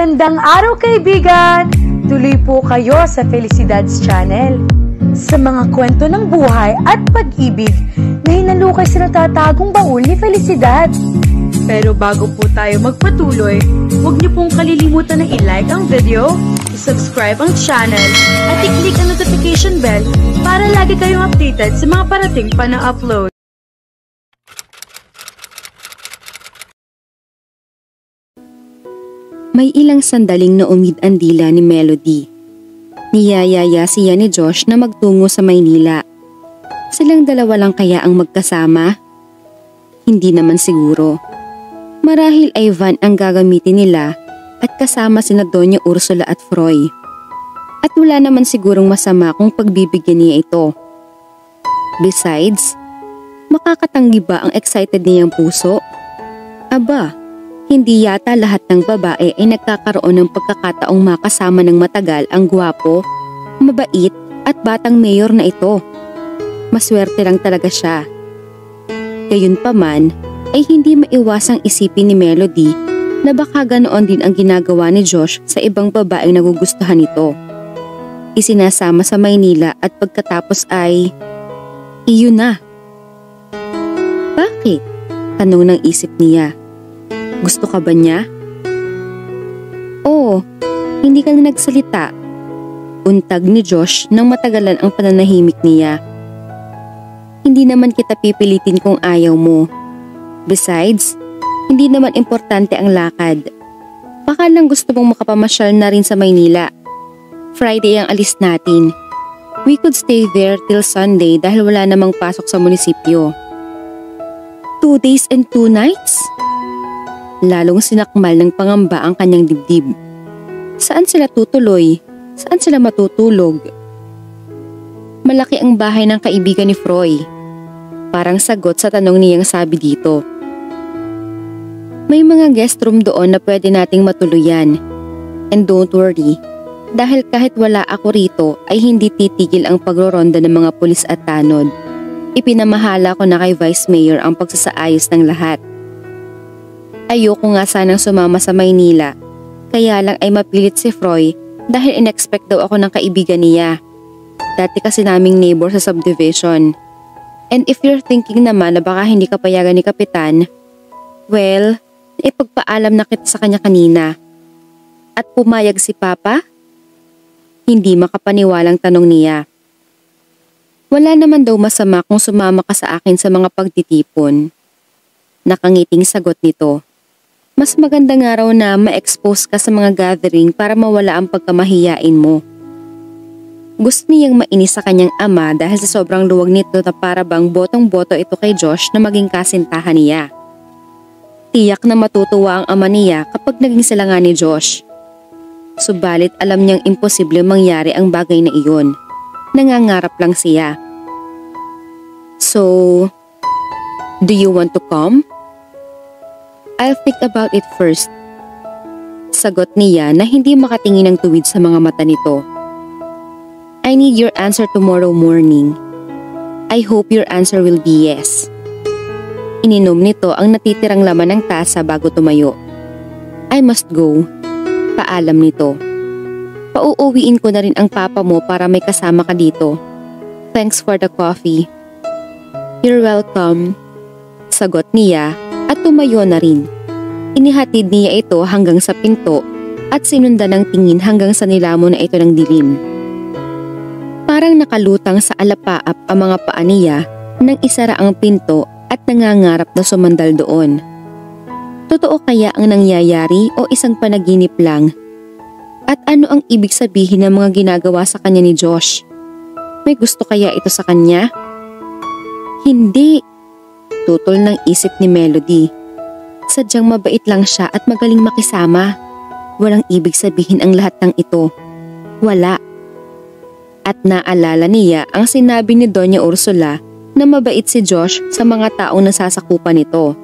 Magandang araw kaibigan! Tuloy po kayo sa Felicidad's Channel. Sa mga kwento ng buhay at pag-ibig na hinalukay sa natatagong baul ni Felicidad. Pero bago po tayo magpatuloy, huwag niyo pong kalilimutan na i-like ang video, i-subscribe ang channel, at i-click ang notification bell para lagi kayong updated sa mga parating pa na upload. May ilang sandaling naumid ang dila ni Melody. Niyayaya siya ni Josh na magtungo sa Maynila. Silang dalawa lang kaya ang magkasama? Hindi naman siguro. Marahil ay van ang gagamitin nila at kasama sina Doña Ursula at Froy. At wala naman sigurong masama kung pagbibigyan niya ito. Besides, makakatanggi ba ang excited niyang puso? Aba, hindi yata lahat ng babae ay nagkakaroon ng pagkakataong makasama ng matagal ang gwapo, mabait at batang mayor na ito. Maswerte lang talaga siya. Gayunpaman ay hindi maiwasang isipin ni Melody na baka ganoon din ang ginagawa ni Josh sa ibang babaeng nagugustuhan nito. Isinasama sa Maynila at pagkatapos ay, iyon na. Bakit? Tanong ng isip niya. Gusto ka ba niya? Oo, hindi ka na nagsalita. Untag ni Josh nang matagalan ang pananahimik niya. Hindi naman kita pipilitin kung ayaw mo. Besides, hindi naman importante ang lakad. Baka lang gusto mong makapamasyal na rin sa Maynila. Friday ang alis natin. We could stay there till Sunday dahil wala namang pasok sa munisipyo. 2 days and 2 nights? Lalong sinakmal ng pangamba ang kanyang dibdib. Saan sila tutuloy? Saan sila matutulog? Malaki ang bahay ng kaibigan ni Froy. Parang sagot sa tanong niyang sabi dito. May mga guest room doon na pwede nating matuluyan. And don't worry, dahil kahit wala ako rito ay hindi titigil ang pagroronda ng mga pulis at tanod. Ipinamahala ko na kay Vice Mayor ang pagsasaayos ng lahat. Ayoko nga sanang sumama sa Maynila, kaya lang ay mapilit si Froy dahil in-expect daw ako ng kaibigan niya. Dati kasi naming neighbor sa subdivision. And if you're thinking naman na baka hindi ka payagan ni Kapitan, well, ipagpaalam na kita sa kanya kanina. At pumayag si Papa? Hindi makapaniwalang tanong niya. Wala naman daw masama kung sumama ka sa akin sa mga pagtitipon. Nakangiting sagot nito. Mas maganda nga raw na ma-expose ka sa mga gathering para mawala ang pagkamahiyain mo. Gusto niyang mainis sa kanyang ama dahil sa sobrang luwag nito na para bang botong-boto ito kay Josh na maging kasintahan niya. Tiyak na matutuwa ang ama niya kapag naging sila nga ni Josh. Subalit alam niyang imposible mangyari ang bagay na iyon. Nangangarap lang siya. So, do you want to come? I'll think about it first. Sagot niya na hindi makatingin ng tuwid sa mga mata nito. I need your answer tomorrow morning. I hope your answer will be yes. Ininom nito ang natitirang laman ng tasa bago tumayo. I must go. Paalam nito. Pauuwiin ko na rin ang papa mo para may kasama ka dito. Thanks for the coffee. You're welcome. Sagot niya at tumayo na rin. Inihatid niya ito hanggang sa pinto at sinundan ng tingin hanggang sa nilamon na ito ng dilim. Parang nakalutang sa alapaap ang mga paa niya nang isara ang pinto at nangangarap na sumandal doon. Totoo kaya ang nangyayari o isang panaginip lang? At ano ang ibig sabihin ng mga ginagawa sa kanya ni Josh? May gusto kaya ito sa kanya? Hindi. Tutol ng isip ni Melody. Sadyang mabait lang siya at magaling makisama. Walang ibig sabihin ang lahat ng ito. Wala. At naalala niya ang sinabi ni Doña Ursula na mabait si Josh sa mga taong nasasakupan nito.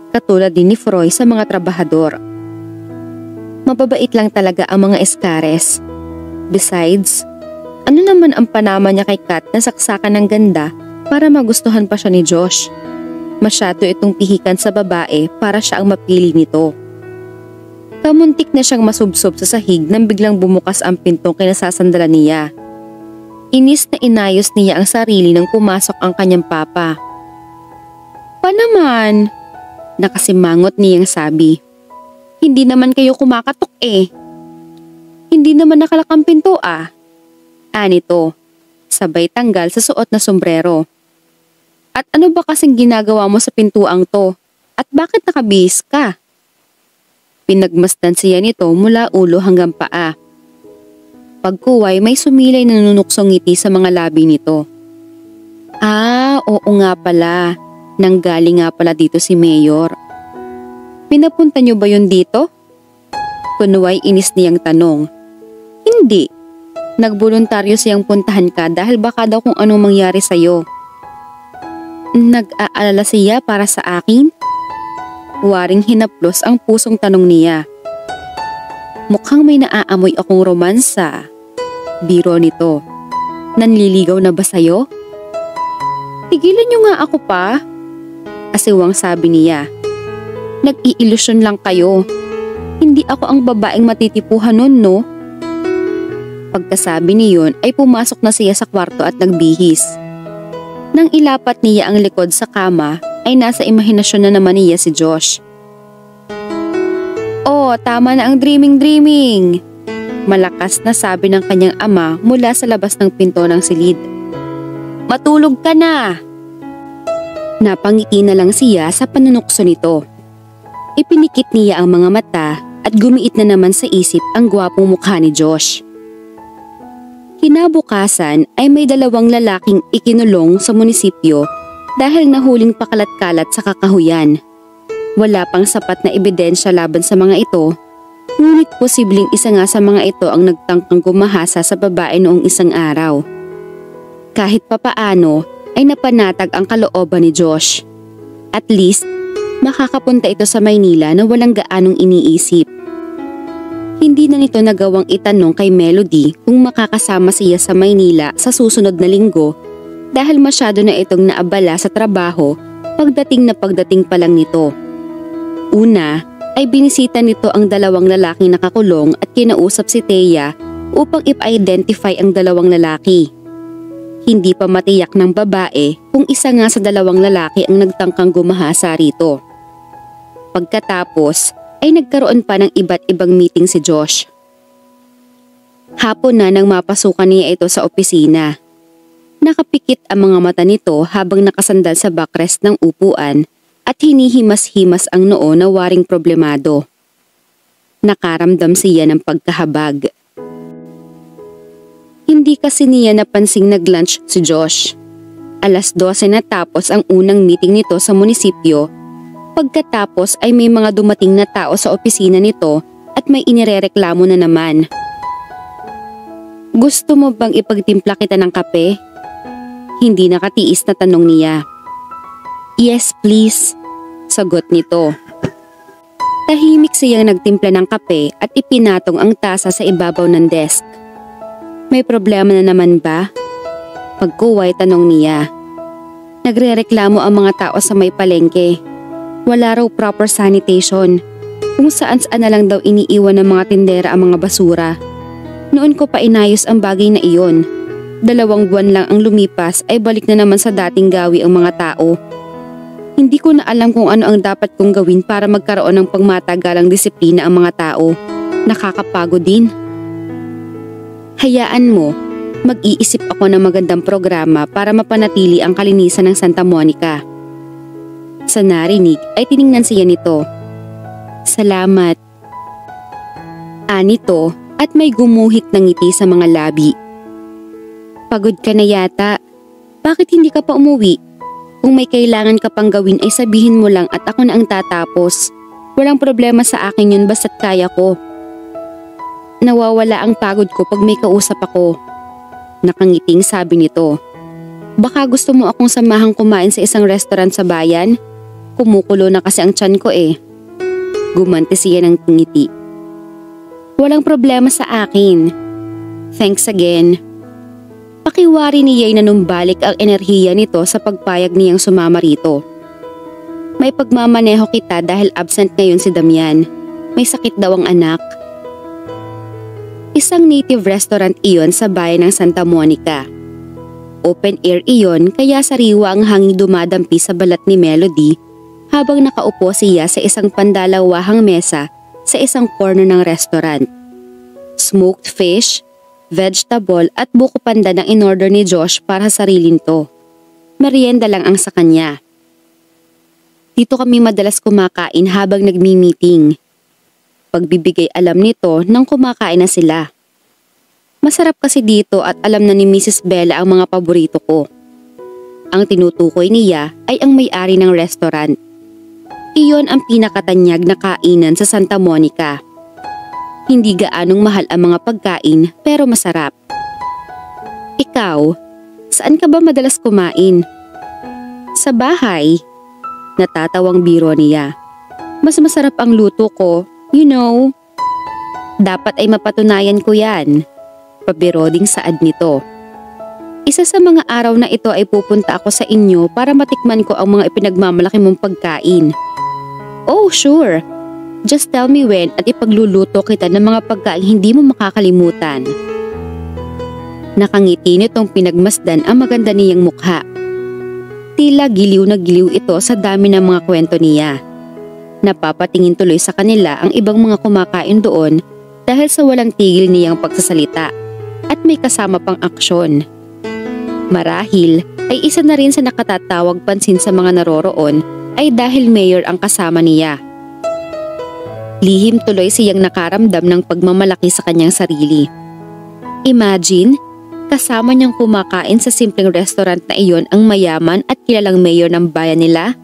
Katulad din ni Froy sa mga trabahador. Mababait lang talaga ang mga eskares. Besides, ano naman ang panama niya kay Kat na saksakan ng ganda para magustuhan pa siya ni Josh? Masyado itong pihikan sa babae para siya ang mapili nito. Kamuntik na siyang masubsob sa sahig nang biglang bumukas ang pintong kinasasandalan niya. Inis na inayos niya ang sarili nang pumasok ang kanyang papa. "Pa naman?" Nakasimangot niyang sabi. "Hindi naman kayo kumakatok eh." "Hindi naman nakalak ang pinto ah." Anito, sabay tanggal sa suot na sombrero. "At ano ba kasing ginagawa mo sa pintuang to? At bakit nakabihis ka?" Pinagmasdan siya nito mula ulo hanggang paa. Pagkuway may sumilay na nanunuksong ngiti sa mga labi nito. Oo nga pala. Nanggaling nga pala dito si Mayor. "Pinapunta niyo ba yun dito?" Kunway inis niyang tanong. "Hindi. Nagboluntaryo siyang puntahan ka dahil baka daw kung anong mangyari sa'yo." "Nag-aalala siya para sa akin?" Waring hinaplos ang pusong tanong niya. "Mukhang may naaamoy akong romansa." Biro nito. "Nanliligaw na ba sa'yo?" "Tigilan niyo nga ako pa." Asiwang sabi niya. "Nag-iilusyon lang kayo. Hindi ako ang babaeng matitipuhan nun, no?" Pagkasabi niyon ay pumasok na siya sa kwarto at nagbihis. Nang ilapat niya ang likod sa kama ay nasa imahinasyon na naman niya si Josh. "Oh, tama na ang dreaming. Malakas na sabi ng kanyang ama mula sa labas ng pinto ng silid. "Matulog ka na." Napangiti na lang siya sa panunukso nito. Ipinikit niya ang mga mata at gumiit na naman sa isip ang gwapong mukha ni Josh. Kinabukasan ay may 2 lalaking ikinulong sa munisipyo dahil nahuling pakalat-kalat sa kakahuyan. Wala pang sapat na ebidensya laban sa mga ito, ngunit posibleng isa nga sa mga ito ang nagtangkang gumahasa sa babae noong isang araw. Kahit papaano ay napanatag ang kalooban ni Josh. At least, makakapunta ito sa Maynila na walang gaanong iniisip. Hindi na nito nagawang itanong kay Melody kung makakasama siya sa Maynila sa susunod na linggo dahil masyado na itong naabala sa trabaho pagdating pa lang nito. Una ay binisita nito ang 2 lalaking nakakulong at kinausap si Thea upang i-identify ang 2 lalaki. Hindi pa matiyak ng babae kung isa nga sa 2 lalaki ang nagtangkang gumahasa rito. Pagkatapos ay nagkaroon pa ng iba't ibang meeting si Josh. Hapon na nang mapasukan niya ito sa opisina. Nakapikit ang mga mata nito habang nakasandal sa backrest ng upuan at hinihimas-himas ang noo na waring problemado. Nakaramdam siya ng pagkahabag. Hindi kasi niya napansing nag-lunch si Josh. 12:00 na tapos ang unang meeting nito sa munisipyo. Pagkatapos ay may mga dumating na tao sa opisina nito at may inirereklamo na naman. "Gusto mo bang ipagtimpla kita ng kape?" Hindi nakatiis na tanong niya. "Yes please," sagot nito. Tahimik siyang nagtimpla ng kape at ipinatong ang tasa sa ibabaw ng desk. "May problema na naman ba?" Pagkuway tanong niya. Nagrereklamo ang mga tao sa may palengke. Wala raw proper sanitation. Kung saan-saan na lang daw iniiwan ng mga tindera ang mga basura. Noon ko pa inayos ang bagay na iyon. 2 buwan lang ang lumipas ay balik na naman sa dating gawi ang mga tao. Hindi ko na alam kung ano ang dapat kong gawin para magkaroon ng pangmatagalang disiplina ang mga tao. Nakakapagod din. Hayaan mo, mag-iisip ako ng magandang programa para mapanatili ang kalinisan ng Santa Monica. Sa narinig ay tiningnan siya nito. "Salamat." Anito at may gumuhit ng ngiti sa mga labi. "Pagod ka na yata. Bakit hindi ka pa umuwi? Kung may kailangan ka pang gawin ay sabihin mo lang at ako na ang tatapos. Walang problema sa akin yun basta't kaya ko." "Nawawala ang pagod ko pag may kausap ako." Nakangiting sabi nito. "Baka gusto mo akong samahang kumain sa isang restaurant sa bayan? Kumukulo na kasi ang tiyan ko eh." Gumanti siya ng ngiti. "Walang problema sa akin. Thanks again." Pakiwari niya ay nanumbalik ang enerhiya nito sa pagpayag niyang sumama rito. "May pagmamaneho kita dahil absent ngayon si Damian. May sakit daw ang anak. Isang native restaurant iyon sa bayan ng Santa Monica. Open air iyon kaya sariwa ang hangin dumadampi sa balat ni Melody habang nakaupo siya sa isang pandalawahang mesa sa isang corner ng restaurant. Smoked fish, vegetable at buko pandan ang in-order ni Josh para sa sarili nito. Merienda lang ang sa kanya. Dito kami madalas kumakain habang nagmi-meeting. Pagbibigay alam nito nang kumakain na sila. Masarap kasi dito at alam na ni Mrs. Bella ang mga paborito ko. Ang tinutukoy niya ay ang may-ari ng restaurant. Iyon ang pinakatanyag na kainan sa Santa Monica. Hindi gaanong mahal ang mga pagkain pero masarap. Ikaw, saan ka ba madalas kumain? Sa bahay. Natatawang biro niya. Mas masarap ang luto ko, you know. Dapat ay mapatunayan ko yan. Pabiroding saad nito. Isa sa mga araw na ito ay pupunta ako sa inyo para matikman ko ang mga ipinagmamalaki mong pagkain. Oh, sure. Just tell me when at ipagluluto kita ng mga pagkain hindi mo makakalimutan. Nakangiti nitong pinagmasdan ang maganda niyang mukha. Tila giliw na giliw ito sa dami ng mga kwento niya. Napapatingin tuloy sa kanila ang ibang mga kumakain doon dahil sa walang tigil niyang pagsasalita at may kasama pang aksyon. Marahil ay isa na rin sa nakatatawag pansin sa mga naroroon ay dahil mayor ang kasama niya. Lihim tuloy siyang nakaramdam ng pagmamalaki sa kanyang sarili. Imagine, kasama niyang kumakain sa simpleng restaurant na iyon ang mayaman at kilalang mayor ng bayan nila?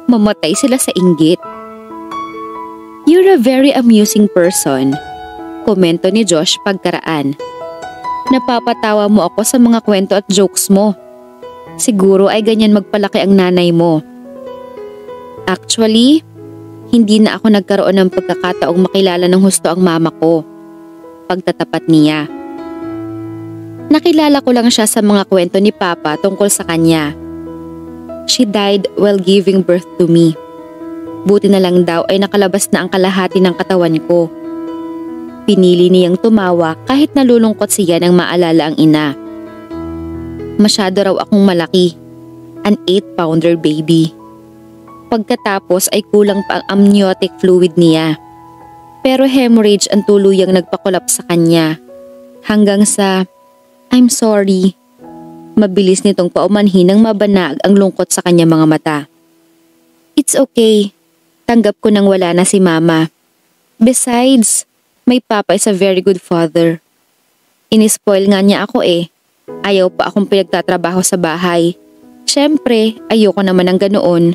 Mamatay sila sa inggit. You're a very amusing person, komento ni Josh pagkaraan. Napapatawa mo ako sa mga kwento at jokes mo. Siguro ay ganyan magpalaki ang nanay mo. Actually, hindi na ako nagkaroon ng pagkakataong makilala ng husto ang mama ko. Pagtatapat niya. Nakilala ko lang siya sa mga kwento ni Papa tungkol sa kanya. She died while giving birth to me. Buti na lang daw ay nakalabas na ang kalahati ng katawan ko. Pinili niyang tumawa kahit nalulungkot siya nang maalala ang ina. Masyado raw akong malaki. An 8-pounder baby. Pagkatapos ay kulang pa ang amniotic fluid niya. Pero hemorrhage ang tuluyang nagpakulap sa kanya. Hanggang sa, I'm sorry. Mabilis nitong paumanhin nang mabanag ang lungkot sa kanya mga mata. It's okay. Tanggap ko nang wala na si mama. Besides, my papa is a very good father. Inispoil nga niya ako eh. Ayaw pa akong pinagtatrabaho sa bahay. Siyempre, ayoko naman ng ganoon.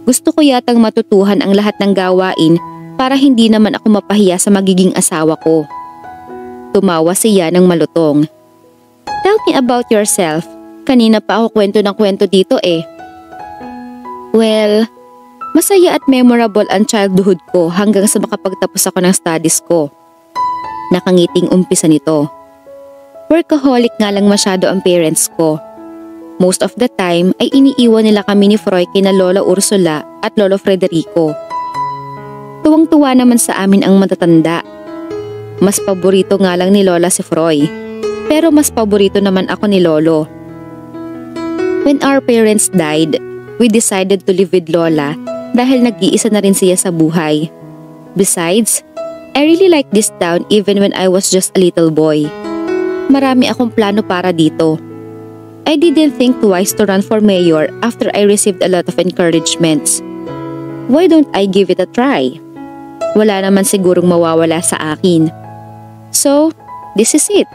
Gusto ko yatang matutuhan ang lahat ng gawain para hindi naman ako mapahiya sa magiging asawa ko. Tumawa siya ng malutong. Tell me about yourself. Kanina pa ako kwento ng kwento dito eh. Well, masaya at memorable ang childhood ko hanggang sa makapagtapos ako ng studies ko. Nakangiting umpisa nito. Workaholic nga lang masyado ang parents ko. Most of the time ay iniiwan nila kami ni Froy kina Lola Ursula at Lolo Frederico. Tuwang-tuwa naman sa amin ang matatanda. Mas paborito nga lang ni Lola si Froy, pero mas paborito naman ako ni Lolo. When our parents died, we decided to live with Lola dahil nag-iisa na rin siya sa buhay. Besides, I really like this town even when I was just a little boy. Marami akong plano para dito. I didn't think twice to run for mayor after I received a lot of encouragements. Why don't I give it a try? Wala naman sigurong mawawala sa akin. So, this is it.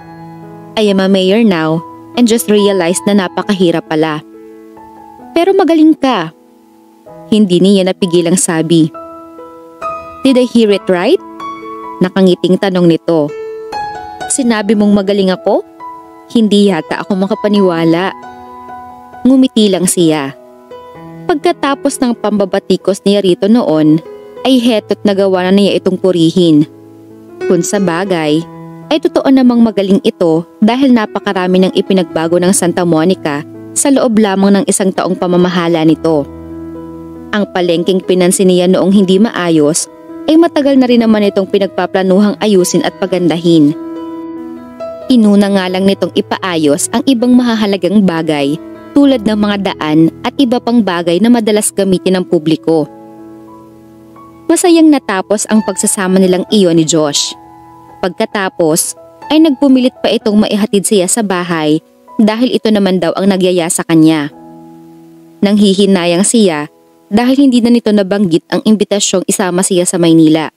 I am a mayor now and just realized na napakahirap pala. Pero magaling ka. Hindi niya napigilang sabi. Did I hear it right? Nakangiting tanong nito. Sinabi mong magaling ako? Hindi yata ako makapaniwala. Ngumiti lang siya. Pagkatapos ng pambabatikos niya rito noon, ay heto't nagawa na niya itong purihin. Kung sa bagay, ay totoo namang magaling ito dahil napakarami ng ipinagbago ng Santa Monica sa loob lamang ng isang taong pamamahala nito. Ang palengking pinansin niya noong hindi maayos ay matagal na rin naman itong pinagpaplanuhang ayusin at pagandahin. Inuna nga lang nitong ipaayos ang ibang mahahalagang bagay tulad ng mga daan at iba pang bagay na madalas gamitin ng publiko. Masayang natapos ang pagsasama nilang iyon ni Josh. Pagkatapos ay nagpumilit pa itong maihatid siya sa bahay dahil ito naman daw ang nagyaya sa kanya. Nanghihinayang siya dahil hindi na nito nabanggit ang imbitasyong isama siya sa Maynila.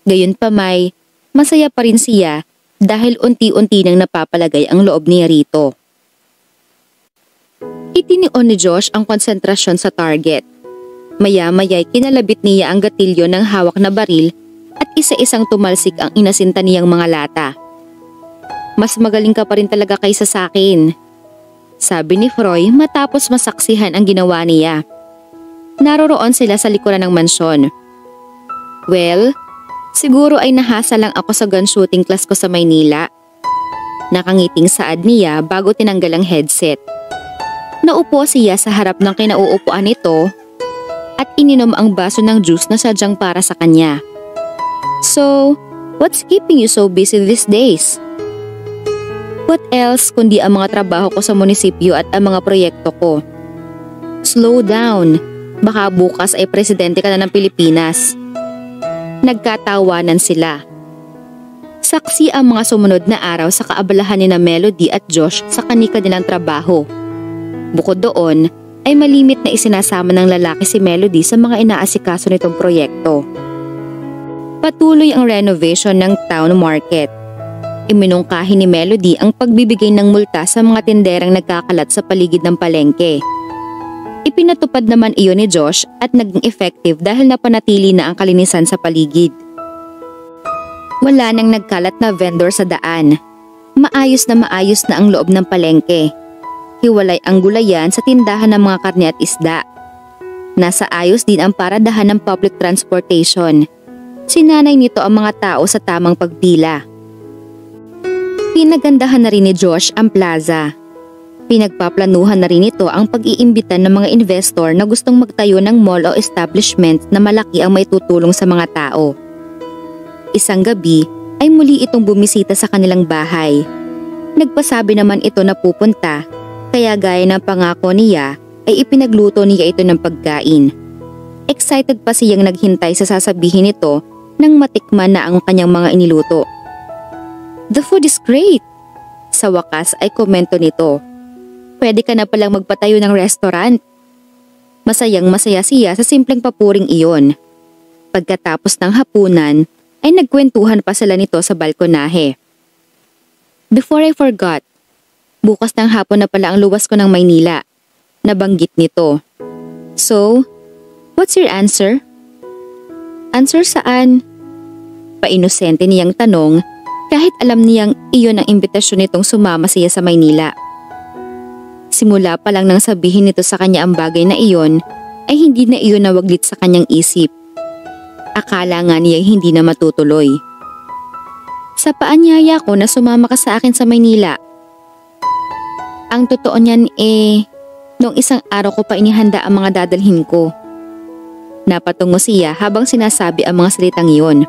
Gayunpamay, masaya pa rin siya dahil unti-unti nang napapalagay ang loob niya rito. Itinion ni Josh ang konsentrasyon sa target. Maya-maya'y kinalabit niya ang gatilyo ng hawak na baril at isa-isang tumalsik ang inasinta niyang mga lata. Mas magaling ka pa rin talaga kaysa sa akin, sabi ni Froy matapos masaksihan ang ginawa niya. Naroroon sila sa likuran ng mansyon. Well, siguro ay nahasa lang ako sa gun shooting class ko sa Maynila. Nakangiting saad niya bago tinanggal ang headset. Naupo siya sa harap ng kinauupuan nito at ininom ang baso ng juice na sadyang para sa kanya. So, what's keeping you so busy these days? What else kundi ang mga trabaho ko sa munisipyo at ang mga proyekto ko? Slow down, baka bukas ay presidente ka na ng Pilipinas. Nagkatawanan sila. Saksi ang mga sumunod na araw sa kaabalahan ni na Melody at Josh sa kani-kanilang trabaho. Bukod doon, ay malimit na isinasama ng lalaki si Melody sa mga inaasikaso nitong proyekto. Patuloy ang renovation ng town market. Iminungkahi ni Melody ang pagbibigay ng multa sa mga tinderang nagkakalat sa paligid ng palengke. Ipinatupad naman iyon ni Josh at naging effective dahil napanatili na ang kalinisan sa paligid. Wala nang nagkalat na vendor sa daan. Maayos na ang loob ng palengke. Hiwalay ang gulayan sa tindahan ng mga karne at isda. Nasa ayos din ang paradahan ng public transportation. Sinanay nito ang mga tao sa tamang pagpila. Pinagandahan na rin ni Josh ang plaza. Pinagpaplanuhan na rin ito ang pag-iimbitan ng mga investor na gustong magtayo ng mall o establishment na malaki ang may tutulong sa mga tao. Isang gabi ay muli itong bumisita sa kanilang bahay. Nagpasabi naman ito na pupunta, kaya gaya ng pangako niya ay ipinagluto niya ito ng pagkain. Excited pa siyang naghintay sa sasabihin nito nang matikman na ang kanyang mga iniluto. The food is great! Sa wakas ay komento nito. Pwede ka na palang magpatayo ng restaurant. Masayang-masaya siya sa simpleng papuring iyon. Pagkatapos ng hapunan ay nagkwentuhan pa sila nito sa balkonahe. Before I forgot, bukas ng hapon na pala ang luwas ko ng Maynila. Nabanggit nito. So, what's your answer? Answer saan? Painosente niyang tanong kahit alam niyang iyon ang imbitasyon nitong sumama siya sa Maynila. Simula pa lang nang sabihin nito sa kanya ang bagay na iyon ay hindi na iyon nawaglit sa kanyang isip. Akala nga niya hindi na matutuloy. Sa paanyaya ko na sumama ka sa akin sa Maynila. Ang totoo niyan noong isang araw ko pa inihanda ang mga dadalhin ko. Napatungo siya habang sinasabi ang mga salitang iyon.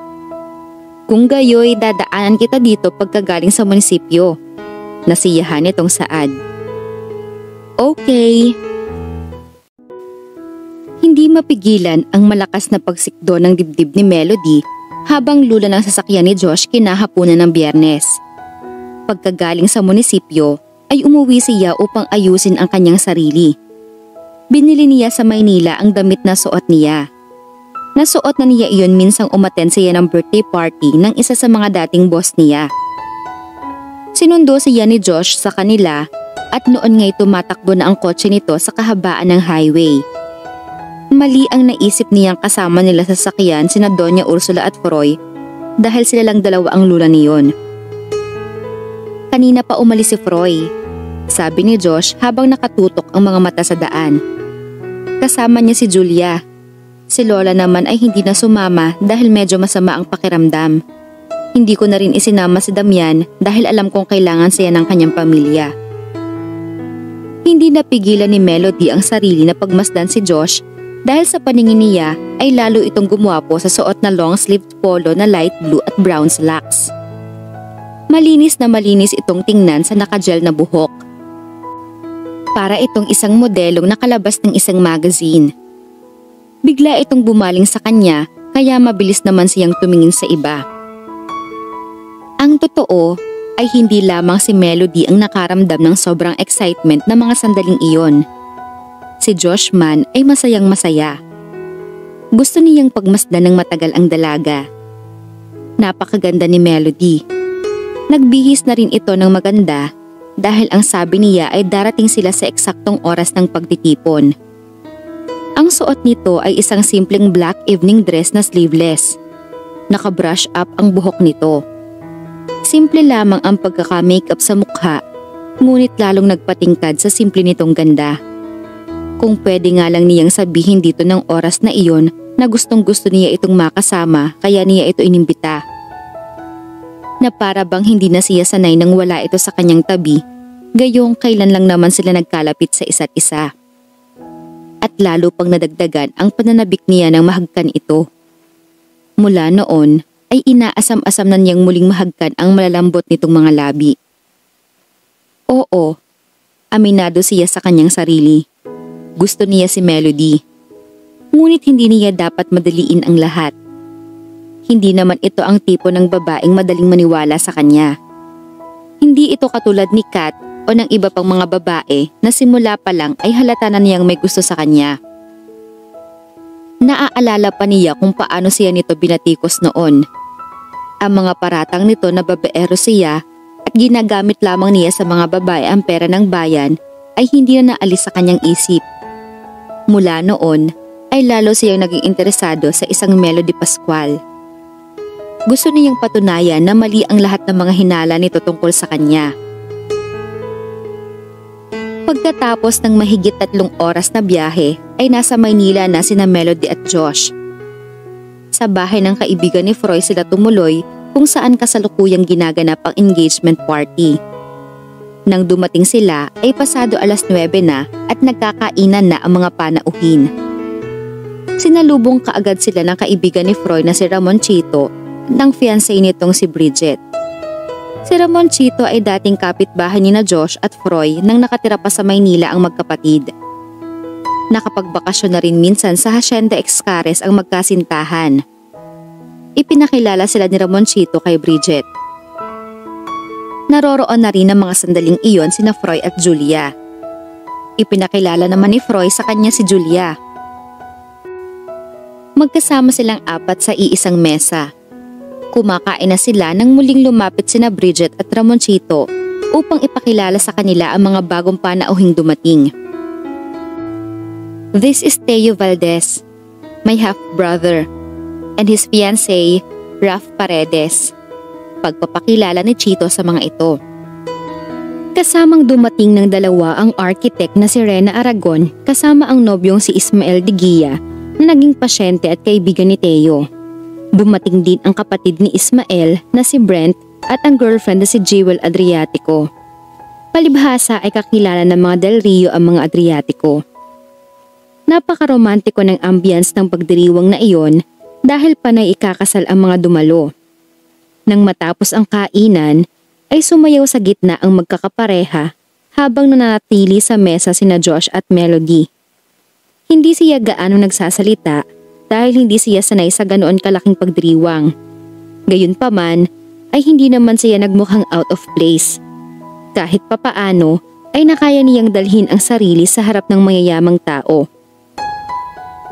Kung gayoy dadaanan kita dito pagkagaling sa munisipyo. Nasiyahan itong saad. Okay. Hindi mapigilan ang malakas na pagsikdo ng dibdib ni Melody habang lula ng sasakyan ni Josh kinahapunan ng Biyernes. Pagkagaling sa munisipyo ay umuwi siya upang ayusin ang kanyang sarili. Binili niya sa Maynila ang damit na suot niya. Nasuot na niya iyon minsang umattend siya ng birthday party ng isa sa mga dating boss niya. Sinundo siya ni Josh sa kanila at noon nga'y tumatakbo na ang kotse nito sa kahabaan ng highway. Mali ang naisip niyang kasama nila sa sakyan sina Doña Ursula at Froy dahil sila lang dalawa ang lula niyon. Kanina pa umalis si Froy, sabi ni Josh habang nakatutok ang mga mata sa daan. Kasama niya si Julia. Si Lola naman ay hindi na sumama dahil medyo masama ang pakiramdam. Hindi ko na rin isinama si Damian dahil alam kong kailangan siya ng kanyang pamilya. Hindi napigilan ni Melody ang sarili na pagmasdan si Josh Dahil sa paningin niya ay lalo itong gumwapo sa suot na long-sleeved polo na light blue at brown slacks. Malinis na malinis itong tingnan sa nakagel na buhok. Para itong isang modelong nakalabas ng isang magazine. Bigla itong bumaling sa kanya kaya mabilis naman siyang tumingin sa iba. Ang totoo ay hindi lamang si Melody ang nakaramdam ng sobrang excitement na mga sandaling iyon. Si Josh man ay masayang masaya. Gusto niyang pagmasdan ng matagal ang dalaga. Napakaganda ni Melody. Nagbihis na rin ito ng maganda dahil ang sabi niya ay darating sila sa eksaktong oras ng pagtitipon. Ang suot nito ay isang simpleng black evening dress na sleeveless. Naka-brush up ang buhok nito. Simple lamang ang pagkaka-makeup sa mukha, ngunit lalong nagpatingkad sa simple nitong ganda. Kung pwede nga lang niyang sabihin dito ng oras na iyon na gustong gusto niya itong makasama kaya niya ito inimbita. Na para bang hindi na siya sanay nang wala ito sa kanyang tabi, gayong kailan lang naman sila nagkalapit sa isa't isa. At lalo pang nadagdagan ang pananabik niya ng mahagkan ito. Mula noon ay inaasam-asam na niyang muling mahagkan ang malalambot nitong mga labi. Oo, aminado siya sa kanyang sarili. Gusto niya si Melody. Ngunit hindi niya dapat madaliin ang lahat. Hindi naman ito ang tipo ng babaeng madaling maniwala sa kanya. Hindi ito katulad ni Kat o ng iba pang mga babae na simula pa lang ay halata na niyang may gusto sa kanya. Naaalala pa niya kung paano siya nito binatikos noon. Ang mga paratang nito na babaero siya at ginagamit lamang niya sa mga babae ang pera ng bayan ay hindi na naalis sa kanyang isip. Mula noon ay lalo siyang naging interesado sa isang Melody Pascual. Gusto niyang patunayan na mali ang lahat ng mga hinala nito tungkol sa kanya. Pagkatapos ng mahigit 3 oras na biyahe ay nasa Maynila na sina Melody at Josh. Sa bahay ng kaibigan ni Froy sila tumuloy kung saan kasalukuyang ginaganap ang engagement party. Nang dumating sila ay pasado 9:00 na at nagkakainan na ang mga panauhin. Sinalubong kaagad sila ng kaibigan ni Froy na si Ramoncito ng fiancé nitong si Bridget. Si Ramoncito ay dating kapitbahay ni na Josh at Froy nang nakatira pa sa Maynila ang magkapatid. Nakapagbakasyon na rin minsan sa Hacienda Excares ang magkasintahan. Ipinakilala sila ni Ramoncito kay Bridget. Naroroon na rin ang mga sandaling iyon sina Froy at Julia. Ipinakilala naman ni Froy sa kanya si Julia. Magkasama silang 4 sa iisang mesa. Kumakain na sila nang muling lumapit sina Bridget at Ramoncito upang ipakilala sa kanila ang mga bagong panauhing dumating. This is Teo Valdez, my half-brother, and his fiancé, Raf Paredes. Pagpapakilala ni Chito sa mga ito. Kasamang dumating ng dalawa ang architect na si Rena Aragon kasama ang nobyong si Ismael de Guia na naging pasyente at kaibigan ni Teo. Dumating din ang kapatid ni Ismael na si Brent at ang girlfriend na si Jewel Adriatico. Palibhasa ay kakilala ng mga Del Rio ang mga Adriatico. Napakaromantiko ng ambience ng pagdiriwang na iyon dahil panay ikakasal ang mga dumalo. Nang matapos ang kainan, ay sumayaw sa gitna ang magkakapareha habang nananatili sa mesa sina Josh at Melody. Hindi siya gaano nagsasalita dahil hindi siya sanay sa ganoon kalaking pagdiriwang. Gayunpaman ay hindi naman siya nagmukhang out of place. Kahit papaano ay nakaya niyang dalhin ang sarili sa harap ng mayayamang tao.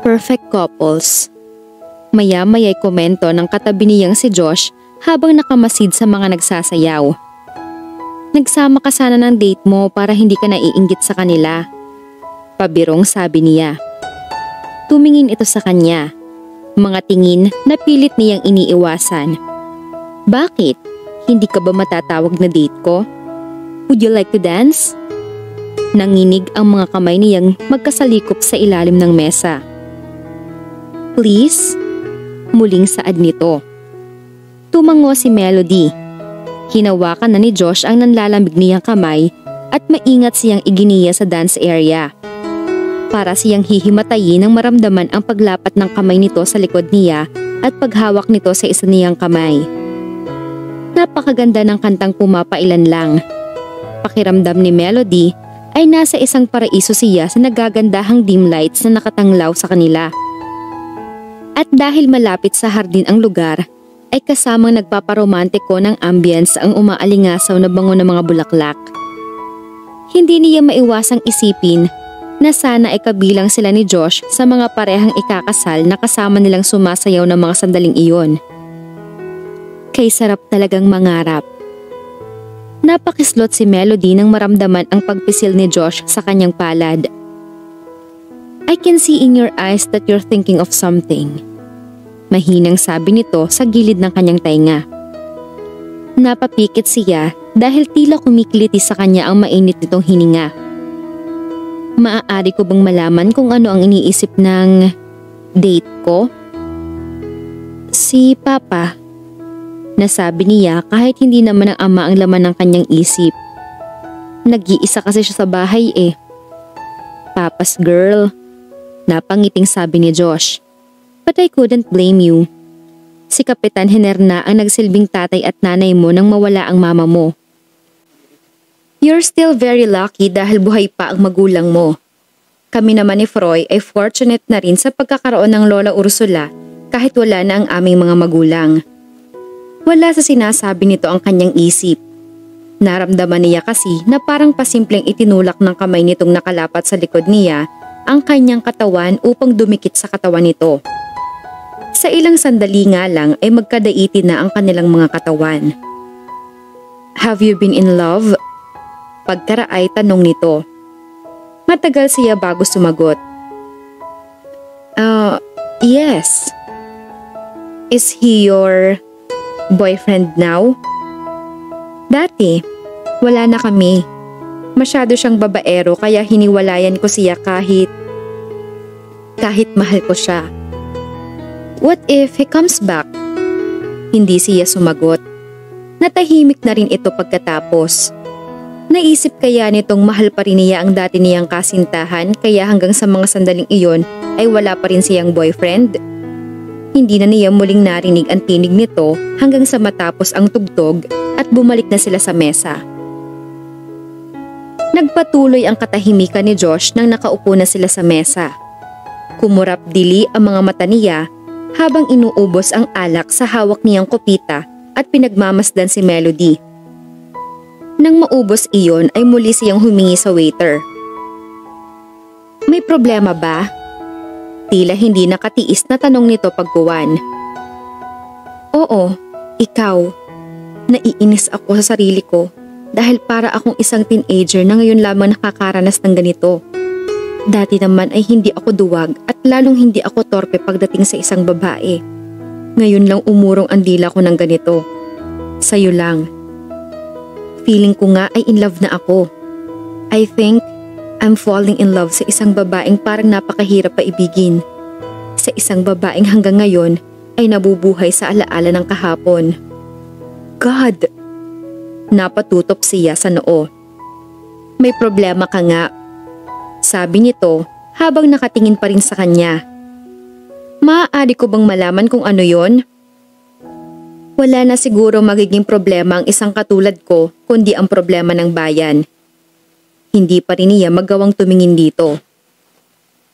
Perfect couples. Maya-maya'y komento ng katabi niyang si Josh habang nakamasid sa mga nagsasayaw. Nagsama ka sana ng date mo para hindi ka naiinggit sa kanila. Pabirong sabi niya. Tumingin ito sa kanya. Mga tingin na pilit niyang iniiwasan. Bakit? Hindi ka ba matatawag na date ko? Would you like to dance? Nanginig ang mga kamay niyang magkasalikop sa ilalim ng mesa. Please? Muling saad nito. Tumango si Melody. Hinawakan na ni Josh ang nanlalamig niyang kamay at maingat siyang iginiya sa dance area. Para siyang hihimatayin nang maramdaman ang paglapat ng kamay nito sa likod niya at paghawak nito sa isa niyang kamay. Napakaganda ng kantang pumapailan lang. Pakiramdam ni Melody ay nasa isang paraiso siya sa nagagandahang dim lights na nakatanglaw sa kanila. At dahil malapit sa hardin ang lugar, ay kasamang nagpaparomantiko ng ambience ang umaalingasaw na bango ng mga bulaklak. Hindi niya maiwasang isipin na sana ay kabilang sila ni Josh sa mga parehang ikakasal na kasama nilang sumasayaw ng mga sandaling iyon. Kay sarap talagang mangarap. Napakislot si Melody nang maramdaman ang pagpisil ni Josh sa kanyang palad. I can see in your eyes that you're thinking of something. Mahinang sabi nito sa gilid ng kanyang tainga. Napapikit siya dahil tila kumikiliti sa kanya ang mainit nitong hininga. Maaari ko bang malaman kung ano ang iniisip ng date ko? Si Papa. Nasabi niya kahit hindi naman ang ama ang laman ng kanyang isip. Nag-iisa kasi siya sa bahay eh. Papa's girl. Napangiting sabi ni Josh. But I couldn't blame you. Si Kapitan Henerna ang nagsilbing tatay at nanay mo nang mawala ang mama mo. You're still very lucky dahil buhay pa ang magulang mo. Kami naman ni Froy ay fortunate na rin sa pagkakaroon ng Lola Ursula kahit wala na ang aming mga magulang. Wala sa sinasabi nito ang kanyang isip. Naramdaman niya kasi na parang pasimpleng itinulak ng kamay nitong nakalapat sa likod niya ang kanyang katawan upang dumikit sa katawan nito. Sa ilang sandali nga lang ay magkadaiti na ang kanilang mga katawan. Have you been in love? Pagkaraay tanong nito. Matagal siya bago sumagot. Yes. Is he your boyfriend now? Dati, wala na kami. Masyado siyang babaero kaya hiniwalayan ko siya kahit mahal ko siya. What if he comes back? Hindi siya sumagot. Natahimik na rin ito pagkatapos. Naisip kaya nitong mahal pa rin niya ang dati niyang kasintahan kaya hanggang sa mga sandaling iyon ay wala pa rin siyang boyfriend? Hindi na niya muling narinig ang tinig nito hanggang sa matapos ang tugtog at bumalik na sila sa mesa. Nagpatuloy ang katahimikan ni Josh nang nakaupo na sila sa mesa. Kumurap-dili ang mga mata niya habang inuubos ang alak sa hawak niyang kopita at pinagmamasdan si Melody. Nang maubos iyon ay muli siyang humingi sa waiter. May problema ba? Tila hindi nakatiis na tanong nito pagkuwan. Oo, ikaw. Naiinis ako sa sarili ko dahil para akong isang teenager na ngayon lamang nakakaranas ng ganito. Dati naman ay hindi ako duwag at lalong hindi ako torpe pagdating sa isang babae. Ngayon lang umurong ang dila ko ng ganito. Sa'yo lang. Feeling ko nga ay in love na ako. I think I'm falling in love sa isang babaeng parang napakahirap paibigin. Sa isang babaeng hanggang ngayon ay nabubuhay sa alaala ng kahapon. God! Napatutop siya sa noo. May problema ka nga. Sabi nito habang nakatingin pa rin sa kanya. Maaari ko bang malaman kung ano yon? Wala na siguro magiging problema ang isang katulad ko kundi ang problema ng bayan. Hindi pa rin niya magawang tumingin dito.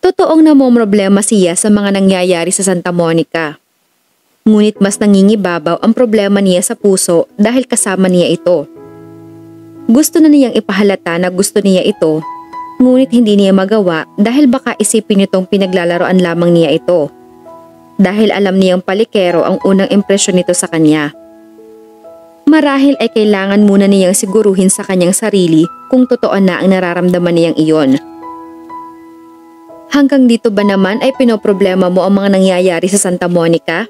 Totoong namomroblema siya sa mga nangyayari sa Santa Monica. Ngunit mas nangingibabaw ang problema niya sa puso dahil kasama niya ito. Gusto na niyang ipahalata na gusto niya ito, ngunit hindi niya magawa dahil baka isipin nitong pinaglalaroan lamang niya ito. Dahil alam niyang palikero ang unang impresyon nito sa kanya. Marahil ay kailangan muna niyang siguruhin sa kanyang sarili kung totoo na ang nararamdaman niyang iyon. Hanggang dito ba naman ay pinoproblema mo ang mga nangyayari sa Santa Monica?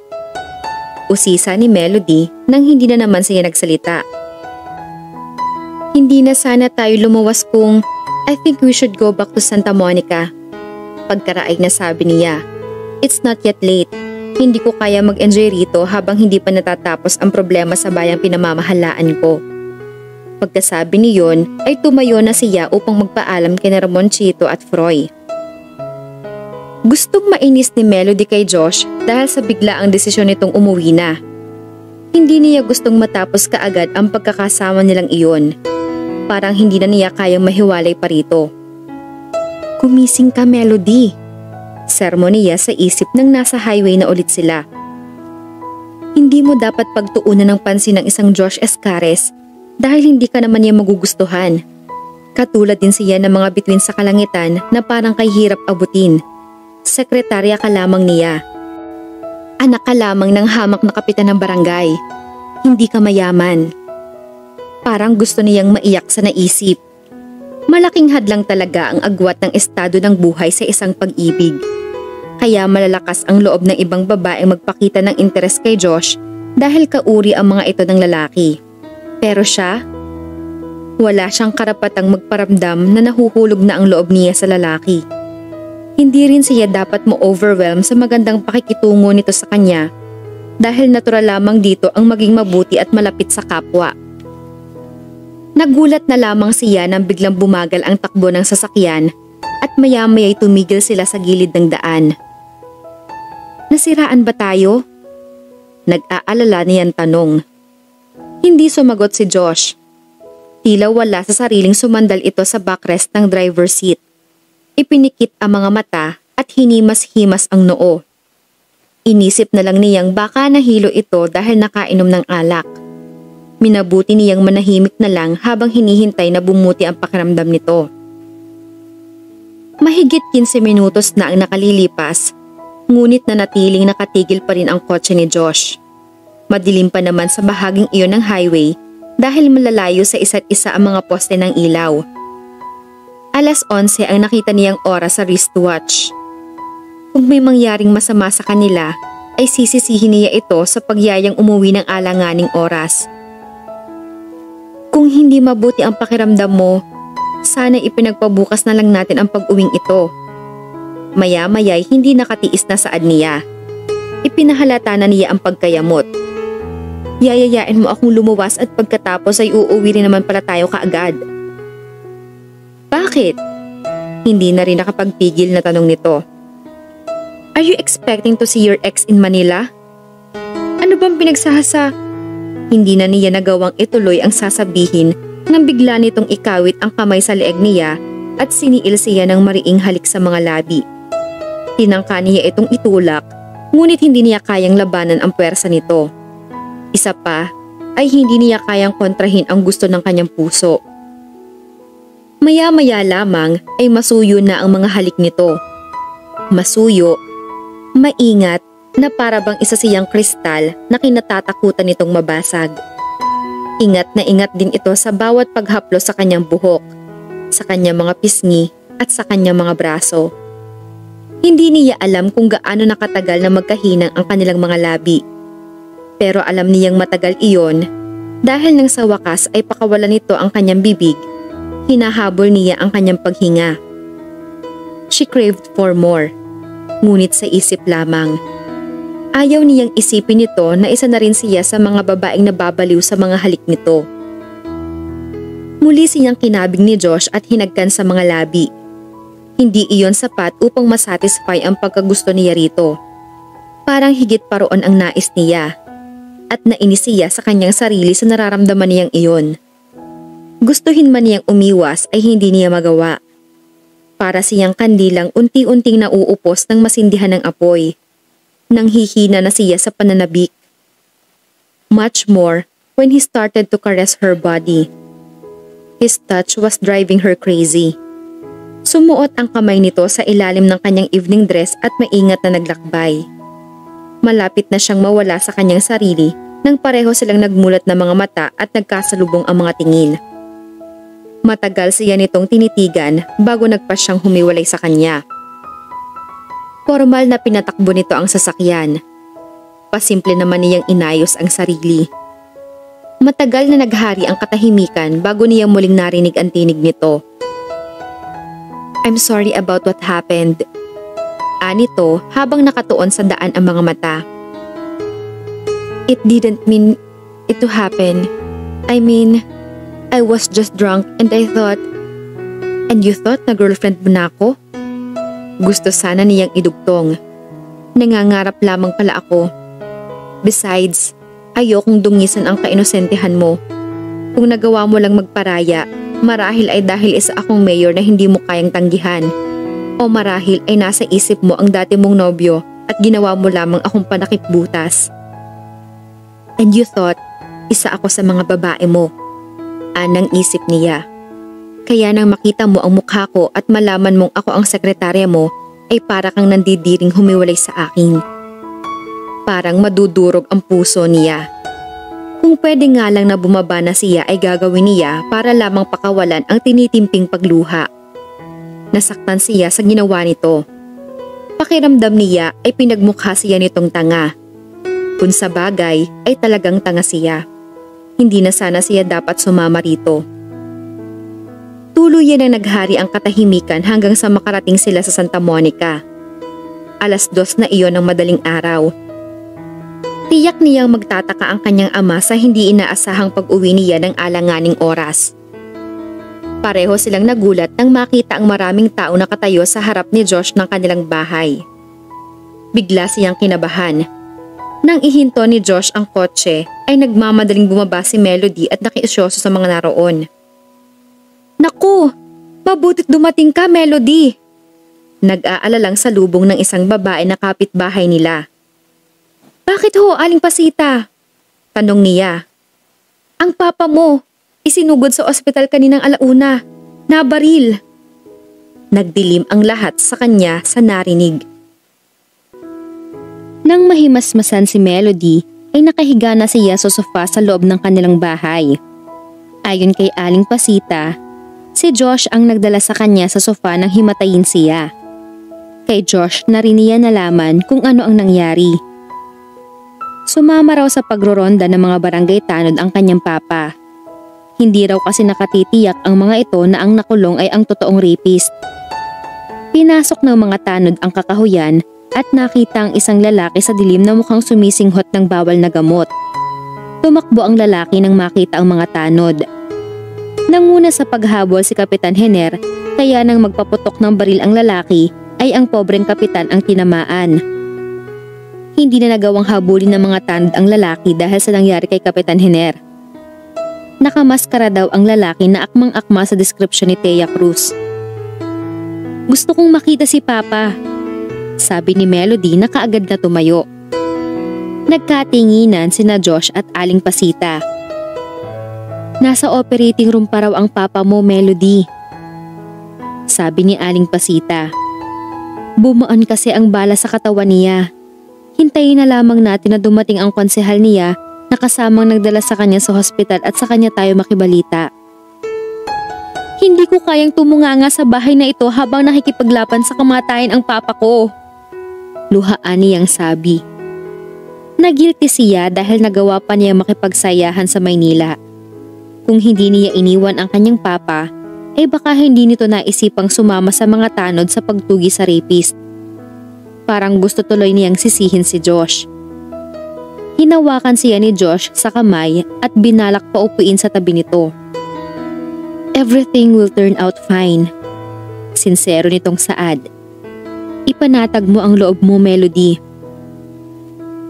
Usisa ni Melody nang hindi na naman siya nagsalita. Hindi na sana tayo lumuwas kung I think we should go back to Santa Monica. Pagkaraig na sabi niya. It's not yet late. Hindi ko kaya mag-enjoy rito habang hindi pa natatapos ang problema sa bayang pinamamahalaan ko. Pagkasabi niyon ay tumayo na siya upang magpaalam kina Ramonchito at Froy. Gustong mainis ni Melody kay Josh dahil sa biglaang desisyon nitong umuwi na. Hindi niya gustong matapos kaagad ang pagkakasama nilang iyon. Parang hindi na niya kayang mahiwalay pa rito. Gumising ka, Melody. Sermon niya sa isip nang nasa highway na ulit sila. Hindi mo dapat pagtuunan ng pansin ng isang Josh Escares dahil hindi ka naman niya magugustuhan. Katulad din siya ng mga bituin sa kalangitan na parang kay hirap abutin. Sekretarya ka lamang niya. Anak ka lamang ng hamak na kapitan ng barangay. Hindi ka mayaman. Parang gusto niyang maiyak sa naisip. Malaking hadlang talaga ang agwat ng estado ng buhay sa isang pag-ibig. Kaya malalakas ang loob ng ibang babaeng magpakita ng interes kay Josh dahil kauri ang mga ito ng lalaki. Pero siya, wala siyang karapatang magparamdam na nahuhulog na ang loob niya sa lalaki. Hindi rin siya dapat mo-overwhelm sa magandang pakikitungo nito sa kanya dahil natural lamang dito ang maging mabuti at malapit sa kapwa. Nagulat na lamang siya nang biglang bumagal ang takbo ng sasakyan at maya-maya'y tumigil sila sa gilid ng daan. Nasiraan ba tayo? Nag-aalala niyang tanong. Hindi sumagot si Josh. Tila wala sa sariling sumandal ito sa backrest ng driver seat. Ipinikit ang mga mata at hinimas-himas ang noo. Inisip na lang niyang baka nahilo ito dahil nakainom ng alak. Minabuti niyang manahimik na lang habang hinihintay na bumuti ang pakiramdam nito. Mahigit 15 minutos na ang nakalilipas, ngunit nanatiling nakatigil pa rin ang kotse ni Josh. Madilim pa naman sa bahaging iyon ng highway dahil malalayo sa isa't isa ang mga poste ng ilaw. 11:00 ang nakita niyang oras sa wristwatch. Kung may mangyaring masama sa kanila, ay sisisihin niya ito sa pagyayang umuwi ng alanganing oras. Kung hindi mabuti ang pakiramdam mo, sana ipinagpabukas na lang natin ang pag-uwing ito. Maya-maya'y hindi nakatiis na saad niya. Ipinahalata na niya ang pagkayamot. Yayayain mo akong lumuwas at pagkatapos ay uuwi rin naman pala tayo kaagad. Bakit? Hindi na rin nakapagpigil na tanong nito. Are you expecting to see your ex in Manila? Ano bang pinagsahasa? Hindi na niya nagawang ituloy ang sasabihin nang bigla nitong ikawit ang kamay sa leeg niya at siniil siya ng mariing halik sa mga labi. Tinangka niya itong itulak, ngunit hindi niya kayang labanan ang puwersa nito. Isa pa ay hindi niya kayang kontrahin ang gusto ng kanyang puso. Maya-maya lamang ay masuyo na ang mga halik nito. Masuyo, maingat na para bang isa siyang kristal na kinatatakutan nitong mabasag. Ingat na ingat din ito sa bawat paghaplo sa kanyang buhok, sa kanyang mga pisngi at sa kanyang mga braso. Hindi niya alam kung gaano nakatagal na magkahinang ang kanilang mga labi. Pero alam niyang matagal iyon dahil nang sa wakas ay pakawalan nito ang kanyang bibig. Hinahabol niya ang kanyang paghinga. She craved for more, ngunit sa isip lamang. Ayaw niyang isipin nito na isa na rin siya sa mga babaeng nababaliw sa mga halik nito. Muli siyang kinabig ni Josh at hinagkan sa mga labi. Hindi iyon sapat upang masatisfy ang pagkagusto niya rito. Parang higit pa roon ang nais niya. At nainis siya sa kanyang sarili sa nararamdaman niyang iyon. Gustuhin man niyang umiwas ay hindi niya magawa. Para siyang kandilang unti-unting nauupos ng masindihan ng apoy. Nang hihina na siya sa pananabik. Much more when he started to caress her body. His touch was driving her crazy. Sumuot ang kamay nito sa ilalim ng kanyang evening dress at maingat na naglakbay. Malapit na siyang mawala sa kanyang sarili nang pareho silang nagmulat na mga mata at nagkasalubong ang mga tingin. Matagal siya nitong tinitigan bago nagpasyang humiwalay sa kanya. Formal na pinatakbo nito ang sasakyan. Pasimple naman niyang inayos ang sarili. Matagal na naghari ang katahimikan bago niya muling narinig ang tinig nito. I'm sorry about what happened. Anito habang nakatuon sa daan ang mga mata. It didn't mean it to happen. I mean, I was just drunk and I thought... And you thought na girlfriend mo na ako? Gusto sana niyang idugtong. Nangangarap lamang pala ako. Besides, ayokong dungisan ang kainosentehan mo. Kung nagawa mo lang magparaya, marahil ay dahil isa akong mayor na hindi mo kayang tanggihan. O marahil ay nasa isip mo ang dati mong nobyo at ginawa mo lamang akong panakipbutas. And you thought, isa ako sa mga babae mo. Anang isip niya. Kaya nang makita mo ang mukha ko at malaman mong ako ang sekretarya mo, ay para kang nandidiring humiwalay sa akin. Parang madudurog ang puso niya. Kung pwede nga lang na bumaba na siya ay gagawin niya para lamang pakawalan ang tinitimping pagluha. Nasaktan siya sa ginawa nito. Pakiramdam niya ay pinagmukha siya nitong tanga. Kung sa bagay ay talagang tanga siya. Hindi na sana siya dapat sumama rito. Tuluyan na naghari ang katahimikan hanggang sa makarating sila sa Santa Monica. 2:00 na iyon ng madaling araw. Tiyak niyang magtataka ang kanyang ama sa hindi inaasahang pag-uwi niya ng alanganing oras. Pareho silang nagulat nang makita ang maraming tao nakatayo sa harap ni Josh ng kanilang bahay. Bigla siyang kinabahan. Nang ihinto ni Josh ang kotse ay nagmamadaling bumaba si Melody at nakiusyoso sa mga naroon. Naku! Mabutit dumating ka, Melody! Nag-aalalang salubong ng isang babae na kapitbahay nila. Bakit ho, Aling Pasita? Tanong niya. Ang papa mo, isinugod sa ospital kaninang alauna. Nabaril. Nagdilim ang lahat sa kanya sa narinig. Nang mahimasmasan si Melody, ay nakahiga na siya sa sofa sa loob ng kanilang bahay. Ayon kay Aling Pasita, si Josh ang nagdala sa kanya sa sofa nang himatayin siya. Kay Josh na rin niya nalaman kung ano ang nangyari. Sumama raw sa pagroronda ng mga barangay tanod ang kanyang papa. Hindi raw kasi nakatitiyak ang mga ito na ang nakulong ay ang totoong rapist. Pinasok ng mga tanod ang kakahuyan at nakita ang isang lalaki sa dilim na mukhang sumisinghot ng bawal na gamot. Tumakbo ang lalaki nang makita ang mga tanod. Nanguna sa paghabol si Kapitan Jenner, kaya nang magpaputok ng baril ang lalaki ay ang pobreng kapitan ang tinamaan. Hindi na nagawang habulin ng mga tanod ang lalaki dahil sa nangyari kay Kapitan Jenner. Nakamaskara daw ang lalaki na akmang-akma sa description ni Thea Cruz. Gusto kong makita si Papa, sabi ni Melody na kaagad na tumayo. Nagkatinginan sina Josh at Aling Pasita. Nasa operating room pa raw ang papa mo, Melody, sabi ni Aling Pasita. Bumaan kasi ang bala sa katawan niya. Hintayin na lamang natin na dumating ang konsehal niya na kasamang nagdala sa kanya sa hospital at sa kanya tayo makibalita. Hindi ko kayang tumunganga sa bahay na ito habang nakikipaglaban sa kamatayan ang papa ko, luhaan niyang sabi. Nagilty siya dahil nagawa pa niya makipagsayahan sa Maynila. Kung hindi niya iniwan ang kanyang papa, ay baka hindi nito naisipang sumama sa mga tanod sa pagtugi sa rapist. Parang gusto tuloy niyang sisihin si Josh. Hinawakan siya ni Josh sa kamay at binalak pa upuin sa tabi nito. Everything will turn out fine. Sinsero nitong saad. Ipanatag mo ang loob mo, Melody.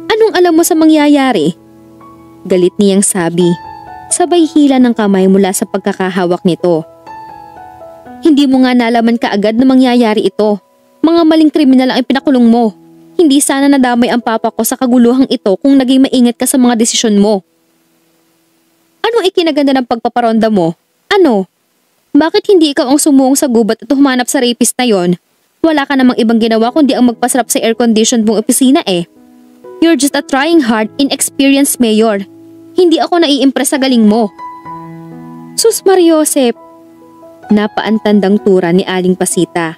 Anong alam mo sa mangyayari? Galit niyang sabi. Sabay hila ng kamay mula sa pagkakahawak nito. Hindi mo nga nalaman kaagad na mangyayari ito. Mga maling kriminal ang pinakulong mo. Hindi sana nadamay ang papa ko sa kaguluhang ito kung naging maingat ka sa mga desisyon mo. Anong ikinaganda ng pagpaparonda mo? Ano? Bakit hindi ikaw ang sumuong sa gubat at humanap sa rapist na yon? Wala ka namang ibang ginawa kundi ang magpasarap sa air-conditioned mong opisina eh. You're just a trying hard, inexperienced mayor. Hindi ako naiimpress sa galing mo. Sus Mariosep! Napaantandang tura ni Aling Pasita.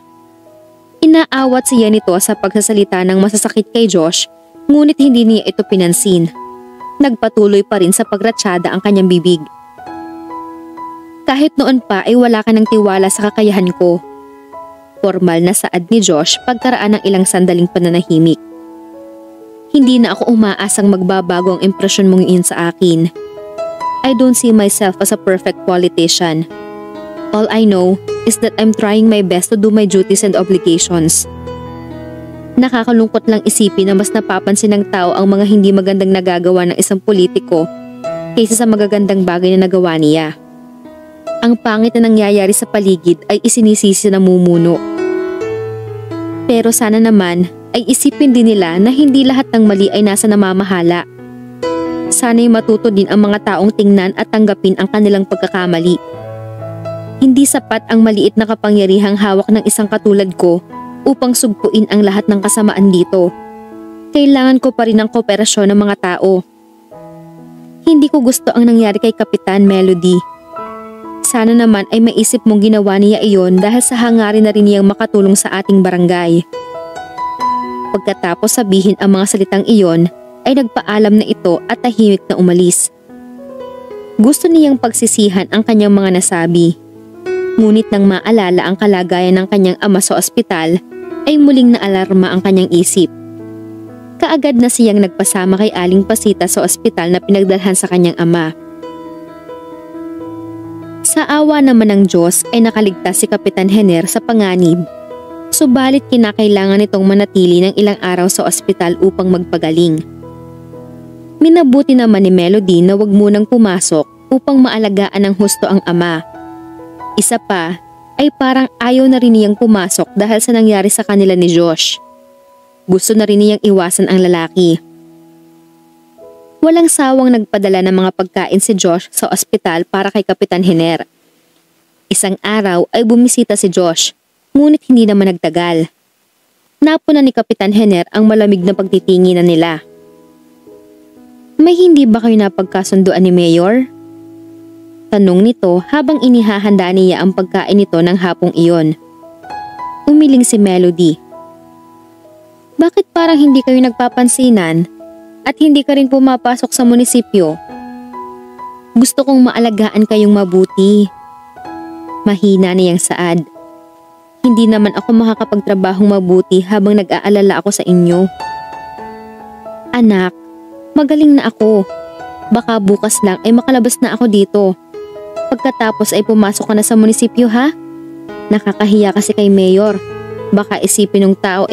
Inaawat siya nito sa pagsasalita ng masasakit kay Josh, ngunit hindi niya ito pinansin. Nagpatuloy pa rin sa pagratsyada ang kanyang bibig. Kahit noon pa ay wala ka ng tiwala sa kakayahan ko. Formal na saad ni Josh pagkaraan ng ilang sandaling pananahimik. Hindi na ako umaasang magbabago ang impresyon mong iyon sa akin. I don't see myself as a perfect politician. All I know is that I'm trying my best to do my duties and obligations. Nakakalungkot lang isipin na mas napapansin ng tao ang mga hindi magandang nagagawa ng isang politiko kaysa sa magagandang bagay na nagawa niya. Ang pangit na nangyayari sa paligid ay isinisisi na namumuno. Pero sana naman ay isipin din nila na hindi lahat ng mali ay nasa namamahala. Sana'y matuto din ang mga taong tingnan at tanggapin ang kanilang pagkakamali. Hindi sapat ang maliit na kapangyarihang hawak ng isang katulad ko upang sugpuin ang lahat ng kasamaan dito. Kailangan ko pa rin ang kooperasyon ng mga tao. Hindi ko gusto ang nangyari kay Kapitan Melody. Sana naman ay maisip mong ginawa niya iyon dahil sa hangarin na rin niyang makatulong sa ating barangay. Pagkatapos sabihin ang mga salitang iyon, ay nagpaalam na ito at tahimik na umalis. Gusto niyang pagsisihan ang kanyang mga nasabi. Ngunit nang maalala ang kalagayan ng kanyang ama sa ospital, ay muling naalarma ang kanyang isip. Kaagad na siyang nagpasama kay Aling Pasita sa ospital na pinagdalhan sa kanyang ama. Sa awa naman ng Diyos ay nakaligtas si Kapitan Jenner sa panganib. Subalit kinakailangan itong manatili ng ilang araw sa ospital upang magpagaling. Minabuti naman ni Melody na wag munang pumasok upang maalagaan ng husto ang ama. Isa pa ay parang ayaw na rin niyang pumasok dahil sa nangyari sa kanila ni Josh. Gusto na rin niyang iwasan ang lalaki. Walang sawang nagpadala ng mga pagkain si Josh sa ospital para kay Kapitan Jenner. Isang araw ay bumisita si Josh, ngunit hindi naman nagtagal. Napuna ni Kapitan Jenner ang malamig na pagtitinginan nila. May hindi ba kayo napagkasunduan ni Mayor? Tanong nito habang inihahanda niya ang pagkain nito ng hapong iyon. Umiling si Melody. Bakit parang hindi kayo nagpapansinan at hindi ka rin pumapasok sa munisipyo? Gusto kong maalagaan kayong mabuti. Mahina niyang saad. Hindi naman ako makakapagtrabahong mabuti habang nag-aalala ako sa inyo. Anak, magaling na ako. Baka bukas lang ay makalabas na ako dito. Pagkatapos ay pumasok ka na sa munisipyo ha? Nakakahiya kasi kay Mayor. Baka isipin ng tao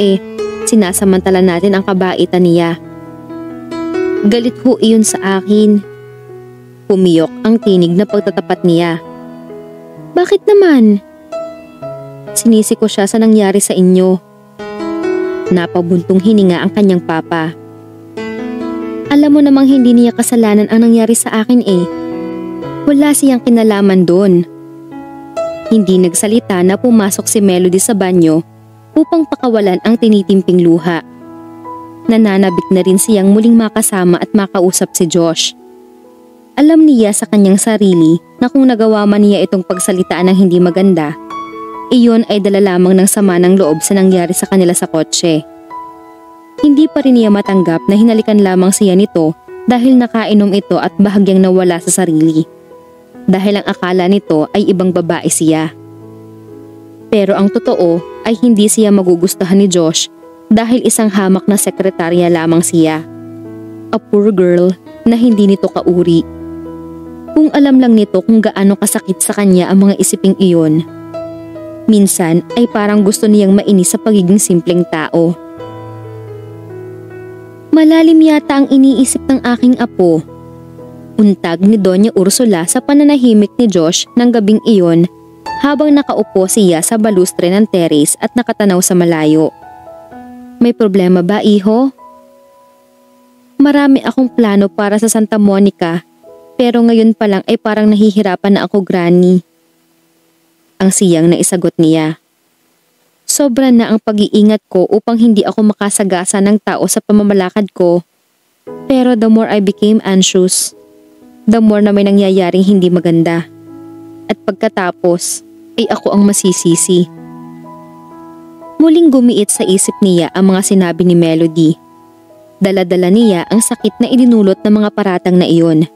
sinasamantala natin ang kabaitan niya. Galit ho iyon sa akin. Pumiyok ang tinig na pagtatapat niya. Bakit naman? Sinisi ko siya sa nangyari sa inyo. Napabuntong hininga ang kanyang papa. Alam mo namang hindi niya kasalanan ang nangyari sa akin Wala siyang kinalaman doon. Hindi nagsalita na pumasok si Melody sa banyo upang pakawalan ang tinitimping luha. Nananabik na rin siyang muling makasama at makausap si Josh. Alam niya sa kanyang sarili na kung nagawa man niya itong pagsalitaan ng hindi maganda, iyon ay dala lamang ng sama ng loob sa nangyari sa kanila sa kotse. Hindi pa rin niya matanggap na hinalikan lamang siya nito dahil nakainom ito at bahagyang nawala sa sarili. Dahil ang akala nito ay ibang babae siya. Pero ang totoo ay hindi siya magugustuhan ni Josh dahil isang hamak na sekretarya lamang siya. A poor girl na hindi nito kauri. Kung alam lang nito kung gaano kasakit sa kanya ang mga isiping iyon. Minsan ay parang gusto niyang mainis sa pagiging simpleng tao. Malalim yata ang iniisip ng aking apo. Untag ni Doña Ursula sa pananahimik ni Josh ng gabing iyon habang nakaupo siya sa balustre ng terrace at nakatanaw sa malayo. May problema ba, iho? Marami akong plano para sa Santa Monica pero ngayon pa lang ay parang nahihirapan na ako, Granny. Ang siyang naisagot niya. Sobra na ang pag-iingat ko upang hindi ako makasagasa ng tao sa pamamalakad ko. Pero the more I became anxious, the more na may nangyayaring hindi maganda. At pagkatapos ay ako ang masisisi. Muling gumiit sa isip niya ang mga sinabi ni Melody. Dala-dala niya ang sakit na idinulot ng mga paratang na iyon.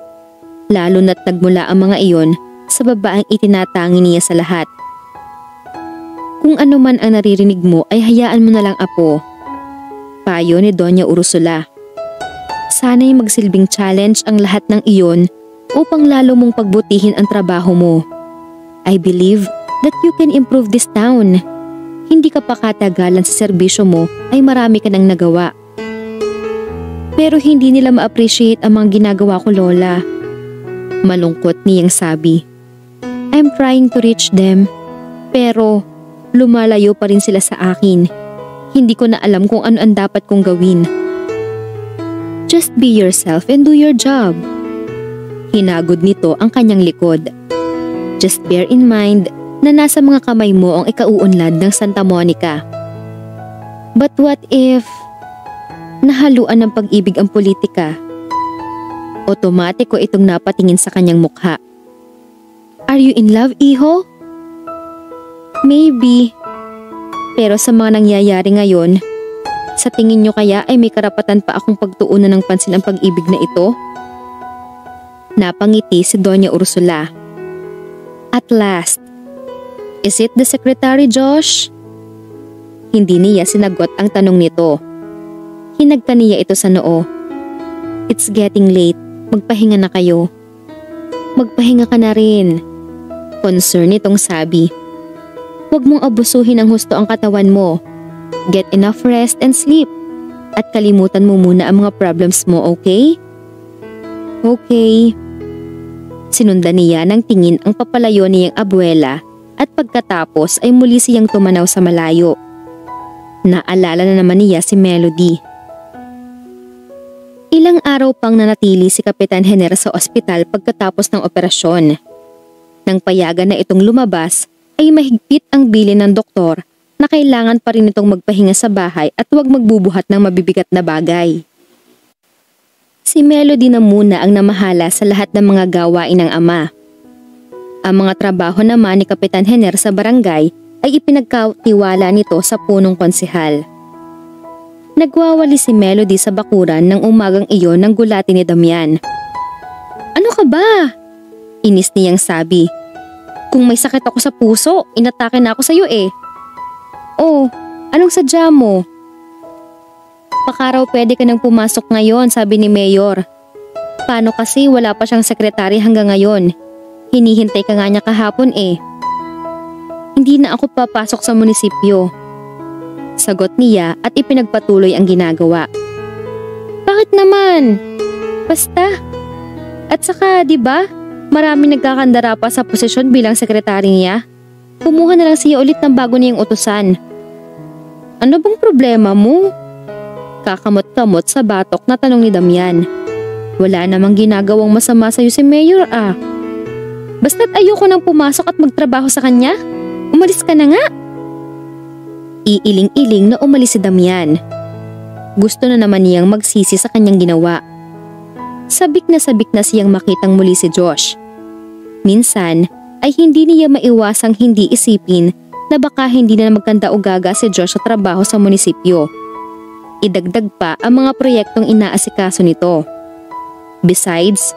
Lalo na't nagmula ang mga iyon sa babaeng itinatangi niya sa lahat. Kung ano man ang naririnig mo ay hayaan mo na lang, apo. Payo ni Doña Ursula. Sana'y magsilbing challenge ang lahat ng iyon upang lalo mong pagbutihin ang trabaho mo. I believe that you can improve this town. hindi ka pa katagalan sa serbisyo mo ay marami ka nang nagawa. Pero hindi nila ma-appreciate ang mga ginagawa ko, Lola. Malungkot niyang sabi. I'm trying to reach them, pero lumalayo pa rin sila sa akin. Hindi ko na alam kung ano ang dapat kong gawin. Just be yourself and do your job. Hinagod nito ang kanyang likod. Just bear in mind na nasa mga kamay mo ang ikauunlad ng Santa Monica. But what if nahaluan ng pag-ibig ang politika? Otomatiko itong napatingin sa kanyang mukha. Are you in love, iho? Maybe. Pero sa mga nangyayari ngayon, sa tingin nyo kaya ay may karapatan pa akong pagtuunan ng pansin ang pag-ibig na ito? Napangiti si Doña Ursula. At last, is it the secretary, Josh? Hindi niya sinagot ang tanong nito. Hinagta niya ito sa noo. It's getting late. Magpahinga na kayo. Magpahinga ka na rin. Concern nitong sabi. Huwag mong abusuhin ang husto ang katawan mo. Get enough rest and sleep. At kalimutan mo muna ang mga problems mo, okay? Okay. Sinundan niya ng tingin ang papalayo niyang abuela at pagkatapos ay muli siyang tumanaw sa malayo. Naalala na naman niya si Melody. Ilang araw pang nanatili si Kapitan Jenner sa ospital pagkatapos ng operasyon. Nang payagan na itong lumabas, ay mahigpit ang bilin ng doktor na kailangan pa rin itong magpahinga sa bahay at huwag magbubuhat ng mabibigat na bagay. Si Melody na muna ang namahala sa lahat ng mga gawain ng ama. Ang mga trabaho naman ni Kapitan Jenner sa barangay ay ipinagkatiwala nito sa punong konsehal. Nagwawali si Melody sa bakuran ng umagang iyon ng gulati ni Damian. Ano ka ba? Inis niyang sabi. Kung may sakit ako sa puso, inatake na ako sa iyo eh. Oh, anong sadya mo? Baka raw pwede ka nang pumasok ngayon, sabi ni Mayor. Paano kasi wala pa siyang sekretary hanggang ngayon? Hinihintay ka nga niya kahapon eh. Hindi na ako papasok sa munisipyo. Sagot niya at ipinagpatuloy ang ginagawa. Bakit naman? Basta. At saka, di ba? Maraming nagkakandara pa sa posisyon bilang sekretary niya. Kumuha na lang siya ulit ng bago niyang utusan. Ano bang problema mo? Kakamot-kamot sa batok na tanong ni Damian. Wala namang ginagawang masama sa'yo si Mayor ah. Basta't ayoko nang pumasok at magtrabaho sa kanya. Umalis ka na nga. Iiling-iling na umalis si Damian. Gusto na naman niyang magsisi sa kanyang ginawa. Sabik na siyang makitang muli si Josh. Minsan ay hindi niya maiwasang hindi isipin na baka hindi na magkanda-ugaga si Josh sa trabaho sa munisipyo. Idagdag pa ang mga proyektong inaasikaso nito. Besides,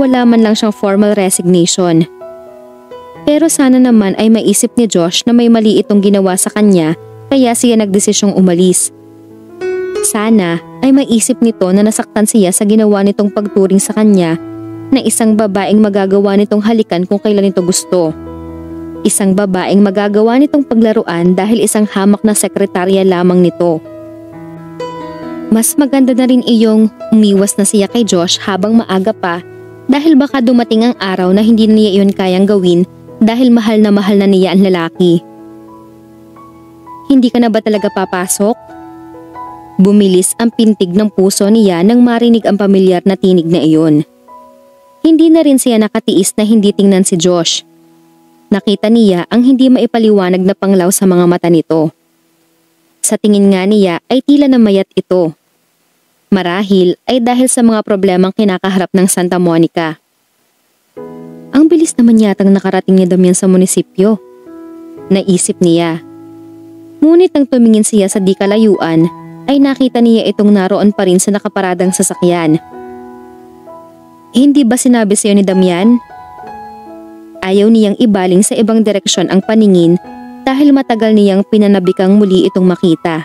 wala man lang siyang formal resignation. Pero sana naman ay maisip ni Josh na may mali itong ginawa sa kanya kaya siya nagdesisyong umalis. Sana ay maisip nito na nasaktan siya sa ginawa nitong pagturing sa kanya na isang babaeng magagawa nitong halikan kung kailan ito gusto. Isang babaeng magagawa nitong paglaruan dahil isang hamak na sekretarya lamang nito. Mas maganda na rin iyong umiwas na siya kay Josh habang maaga pa dahil baka dumating ang araw na hindi na niya iyon kayang gawin dahil mahal na niya ang lalaki. Hindi ka na ba talaga papasok? Bumilis ang pintig ng puso niya nang marinig ang pamilyar na tinig na iyon. Hindi na rin siya nakatiis na hindi tingnan si Josh. Nakita niya ang hindi maipaliwanag na panglaw sa mga mata nito. Sa tingin nga niya ay tila namayat ito. Marahil ay dahil sa mga problemang kinakaharap ng Santa Monica. Ang bilis naman yatang nakarating ni Damian sa munisipyo. Naisip niya. Ngunit nang tumingin siya sa di kalayuan, ay nakita niya itong naroon pa rin sa nakaparadang sasakyan. Hindi ba sinabi sa'yo ni Damian? Ayaw niyang ibaling sa ibang direksyon ang paningin dahil matagal niyang pinanabikang muli itong makita.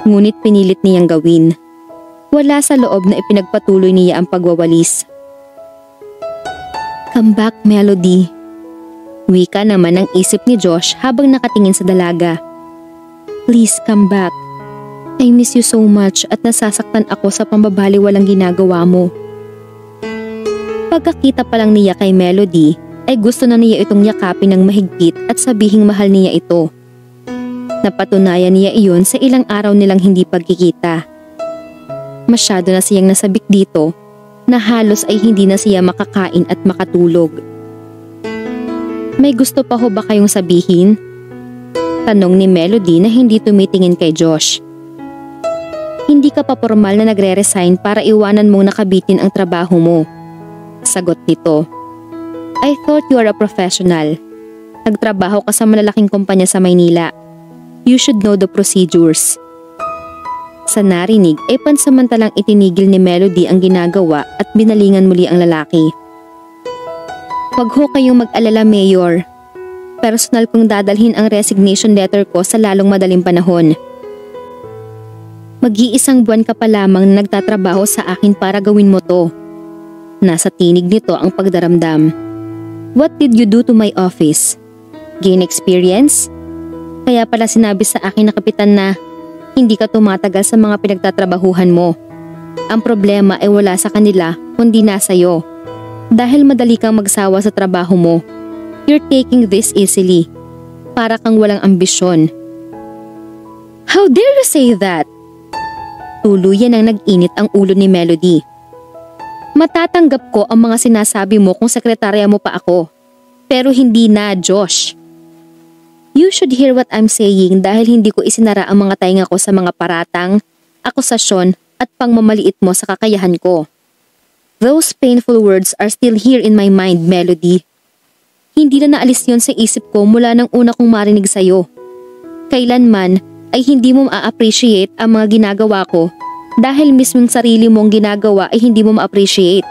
Ngunit pinilit niyang gawin. Wala sa loob na ipinagpatuloy niya ang pagwawalis. Come back, Melody. Wika naman ang isip ni Josh habang nakatingin sa dalaga. Please come back. I miss you so much at nasasaktan ako sa pambabaliwalang ginagawa mo. Pagkakita pa lang niya kay Melody, ay gusto na niya itong yakapin ng mahigpit at sabihing mahal niya ito. Napatunayan niya iyon sa ilang araw nilang hindi pagkikita. Masyado na siyang nasabik dito na halos ay hindi na siya makakain at makatulog. May gusto pa ho ba kayong sabihin? Tanong ni Melody na hindi tumitingin kay Josh. Hindi ka pa formal na nagre-resign para iwanan mong nakabitin ang trabaho mo. Sagot nito. I thought you are a professional. Nagtrabaho ka sa malalaking kumpanya sa Maynila. You should know the procedures. Sa narinig ay pansamantalang itinigil ni Melody ang ginagawa at binalingan muli ang lalaki. Huwag ho kayong mag-alala, Mayor. Personal kong dadalhin ang resignation letter ko sa lalong madaling panahon. Mag-iisang buwan ka pa lamang na nagtatrabaho sa akin para gawin mo to. Nasa tinig nito ang pagdaramdam. What did you do to my office? Gain experience? Kaya pala sinabi sa akin na kapitan na hindi ka tumatagal sa mga pinagtatrabahuhan mo. Ang problema ay wala sa kanila kundi nasa iyo. Dahil madali kang magsawa sa trabaho mo. You're taking this easily. Para kang walang ambisyon. How dare you say that? Tuluyan ang nag-init ang ulo ni Melody. Matatanggap ko ang mga sinasabi mo kung sekretarya mo pa ako. Pero hindi na, Josh. You should hear what I'm saying dahil hindi ko isinara ang mga tainga ko sa mga paratang, akusasyon at pangmamaliit mo sa kakayahan ko. Those painful words are still here in my mind, Melody. Hindi na naalis yon sa isip ko mula nang una kong marinig sa'yo. Kailanman ay hindi mo ma-appreciate ang mga ginagawa ko dahil mismong sarili mong ginagawa ay hindi mo ma-appreciate.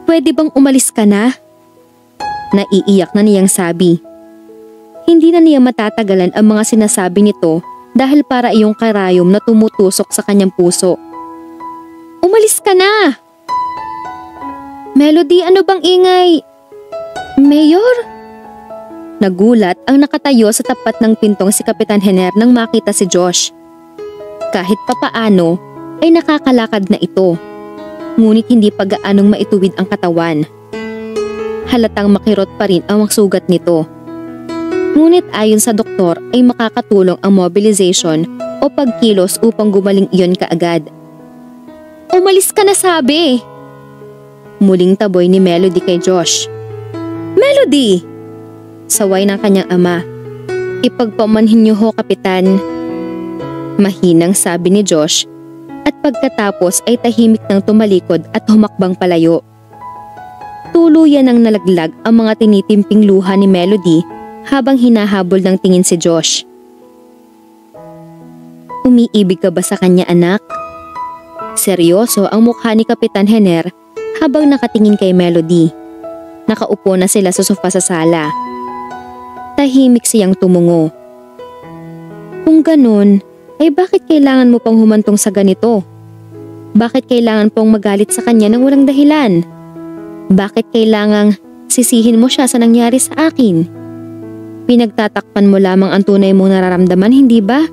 Pwede bang umalis ka na? Naiiyak na niyang sabi. Hindi na niya matatagalan ang mga sinasabi nito dahil para iyong karayom na tumutusok sa kanyang puso. Umalis ka na! Melody, ano bang ingay? Mayor? Nagulat ang nakatayo sa tapat ng pintong si Kapitan Jenner nang makita si Josh. Kahit papaano ay nakakalakad na ito. Ngunit hindi pa gaanong maituwid ang katawan. Halatang makirot pa rin ang sugat nito. Ngunit ayon sa doktor ay makakatulong ang mobilization o pagkilos upang gumaling iyon kaagad. Umalis ka na sabi! Muling taboy ni Melody kay Josh. Melody! Saway ng kanyang ama. Ipagpamanhin niyo ho, Kapitan. Mahinang sabi ni Josh at pagkatapos ay tahimik nang tumalikod at humakbang palayo. Tuluyan nang nalaglag ang mga tinitimping luha ni Melody habang hinahabol ng tingin si Josh. Umiibig ka ba sa kanya, anak? Seryoso ang mukha ni Kapitan Jenner habang nakatingin kay Melody. Nakaupo na sila sa sofa sa sala. Tahimik siyang tumungo. Kung ganun, ay bakit kailangan mo pang humantong sa ganito? Bakit kailangan pong magalit sa kanya nang walang dahilan? Bakit kailangang sisihin mo siya sa nangyari sa akin? Pinagtatakpan mo lamang ang tunay mong nararamdaman, hindi ba?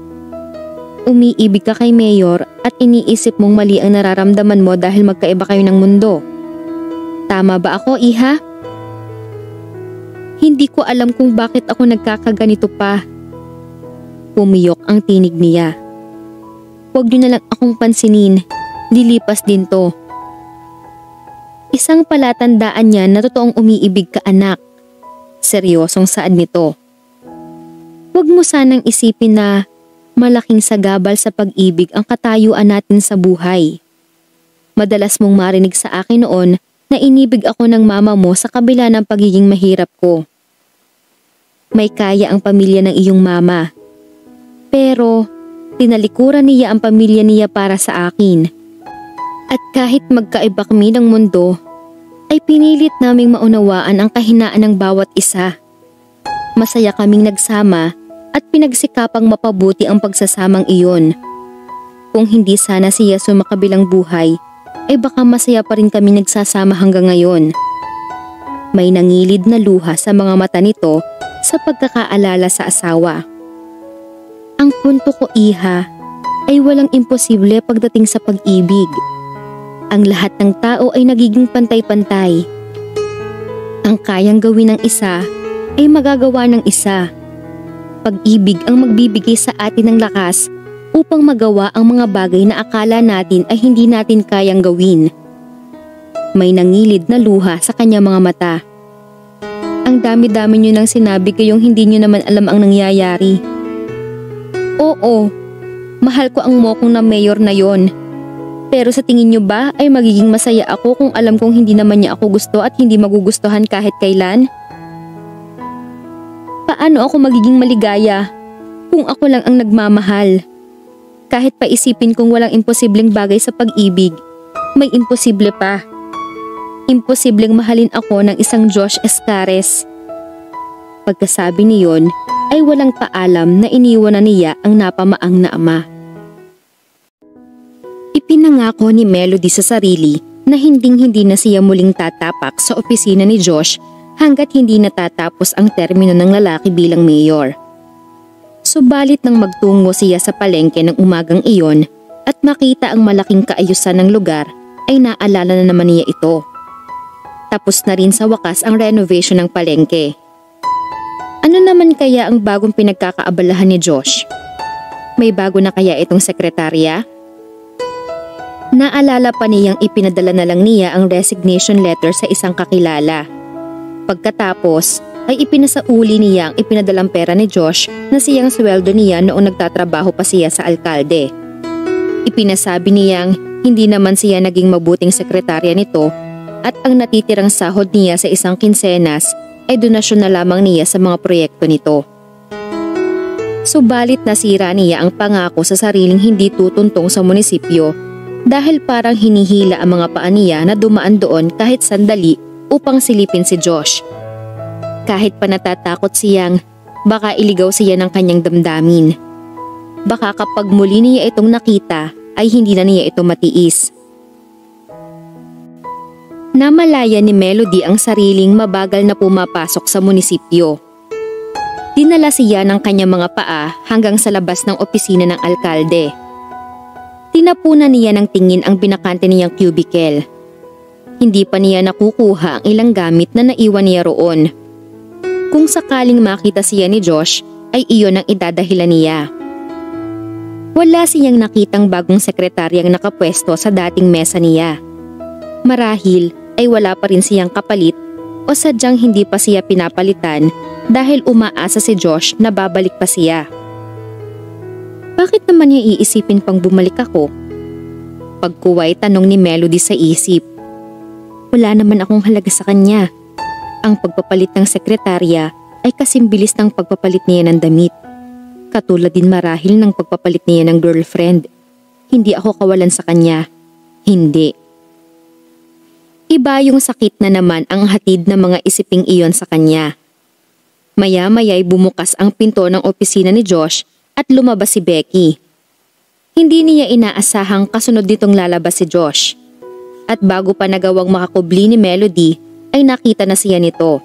Umiibig ka kay Mayor at iniisip mong mali ang nararamdaman mo dahil magkaiba kayo ng mundo. Tama ba ako, iha? Hindi ko alam kung bakit ako nagkakaganito pa. Pumiyok ang tinig niya. Huwag niyo na lang akong pansinin. Lilipas din to. Isang palatandaan niya na totoong umiibig ka, anak. Seryosong saad nito. Huwag mo sanang isipin na malaking sagabal sa pag-ibig ang katayuan natin sa buhay. Madalas mong marinig sa akin noon na inibig ako ng mama mo sa kabila ng pagiging mahirap ko. May kaya ang pamilya ng iyong mama. Pero tinalikuran niya ang pamilya niya para sa akin. At kahit magkaiba kami ng mundo, ay pinilit naming maunawaan ang kahinaan ng bawat isa. Masaya kaming nagsama at pinagsikapang mapabuti ang pagsasamang iyon. Kung hindi sana siya sumakabilang buhay, ay baka masaya pa rin kami nagsasama hanggang ngayon. May nangilid na luha sa mga mata nito sa pagkakaalala sa asawa. Ang punto ko, Iha, ay walang imposible pagdating sa pag-ibig. Ang lahat ng tao ay nagiging pantay-pantay. Ang kayang gawin ng isa ay magagawa ng isa. Pag-ibig ang magbibigay sa atin ng lakas upang magawa ang mga bagay na akala natin ay hindi natin kayang gawin. May nangilid na luha sa kanyang mga mata. Ang dami-dami niyo nang sinabi kayong hindi niyo naman alam ang nangyayari. Oo, mahal ko ang mokong na mayor na yon. Pero sa tingin niyo ba ay magiging masaya ako kung alam kong hindi naman niya ako gusto at hindi magugustuhan kahit kailan? Paano ako magiging maligaya kung ako lang ang nagmamahal? Kahit pa isipin kong walang imposibleng bagay sa pag-ibig, may imposible pa. Imposibleng mahalin ako ng isang Josh Escares. Pagkasabi niyon ay walang paalam na iniwan na niya ang napamaang na ama. Ipinangako ni Melody sa sarili na hinding-hindi na siya muling tatapak sa opisina ni Josh hanggat hindi natatapos ang termino ng lalaki bilang mayor. Subalit nang magtungo siya sa palengke ng umagang iyon at makita ang malaking kaayusan ng lugar ay naalala na naman niya ito. Tapos na rin sa wakas ang renovation ng palengke. Ano naman kaya ang bagong pinagkakaabalahan ni Josh? May bago na kaya itong sekretarya? Naalala pa niyang ipinadala na lang niya ang resignation letter sa isang kakilala. Pagkatapos ay ipinasauli niya ang ipinadalang pera ni Josh na siyang sweldo niya noong nagtatrabaho pa siya sa alkalde. Ipinasabi niyang hindi naman siya naging mabuting sekretarya nito at ang natitirang sahod niya sa isang kinsenas ay donasyon na lamang niya sa mga proyekto nito. Subalit nasira niya ang pangako sa sariling hindi tutuntong sa munisipyo dahil parang hinihila ang mga paa niya na dumaan doon kahit sandali upang silipin si Josh. Kahit pa natatakot siyang baka iligaw siya ng kanyang damdamin. Baka kapag muli niya itong nakita ay hindi na niya ito matiis. Namalaya ni Melody ang sariling mabagal na pumapasok sa munisipyo. Dinala siya ng kanyang mga paa hanggang sa labas ng opisina ng alkalde. Tinapunan niya ng tingin ang binakante niyang cubicle. Hindi pa niya nakukuha ang ilang gamit na naiwan niya roon. Kung sakaling makita siya ni Josh, ay iyon ang idadahilan niya. Wala siyang nakitang bagong sekretaryang nakapwesto sa dating mesa niya. Marahil ay wala pa rin siyang kapalit o sadyang hindi pa siya pinapalitan dahil umaasa si Josh na babalik pa siya. Bakit naman niya iisipin pang bumalik ako? Pagkuway tanong ni Melody sa isip. Wala naman akong halaga sa kanya. Ang pagpapalit ng sekretarya ay kasing bilis ng pagpapalit niya ng damit. Katulad din marahil ng pagpapalit niya ng girlfriend. Hindi ako kawalan sa kanya. Hindi. Iba yung sakit na naman ang hatid ng mga isiping iyon sa kanya. Maya-maya'y bumukas ang pinto ng opisina ni Josh at lumabas si Becky. Hindi niya inaasahang kasunod nitong lalabas si Josh. At bago pa nagawang makakubli ni Melody, ay nakita na siya nito.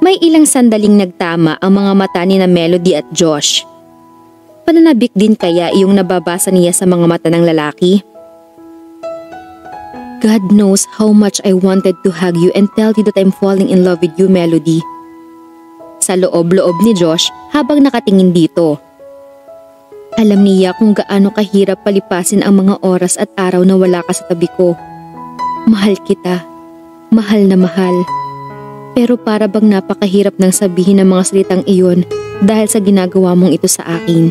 May ilang sandaling nagtama ang mga mata ni na Melody at Josh. Pananabik din kaya iyong nababasa niya sa mga mata ng lalaki? God knows how much I wanted to hug you and tell you that I'm falling in love with you, Melody. Sa loob-loob ni Josh habang nakatingin dito. Alam niya kung gaano kahirap palipasin ang mga oras at araw na wala ka sa tabi ko. Mahal kita. Mahal na mahal. Pero para bang napakahirap nang sabihin ang mga salitang iyon dahil sa ginagawa mong ito sa akin.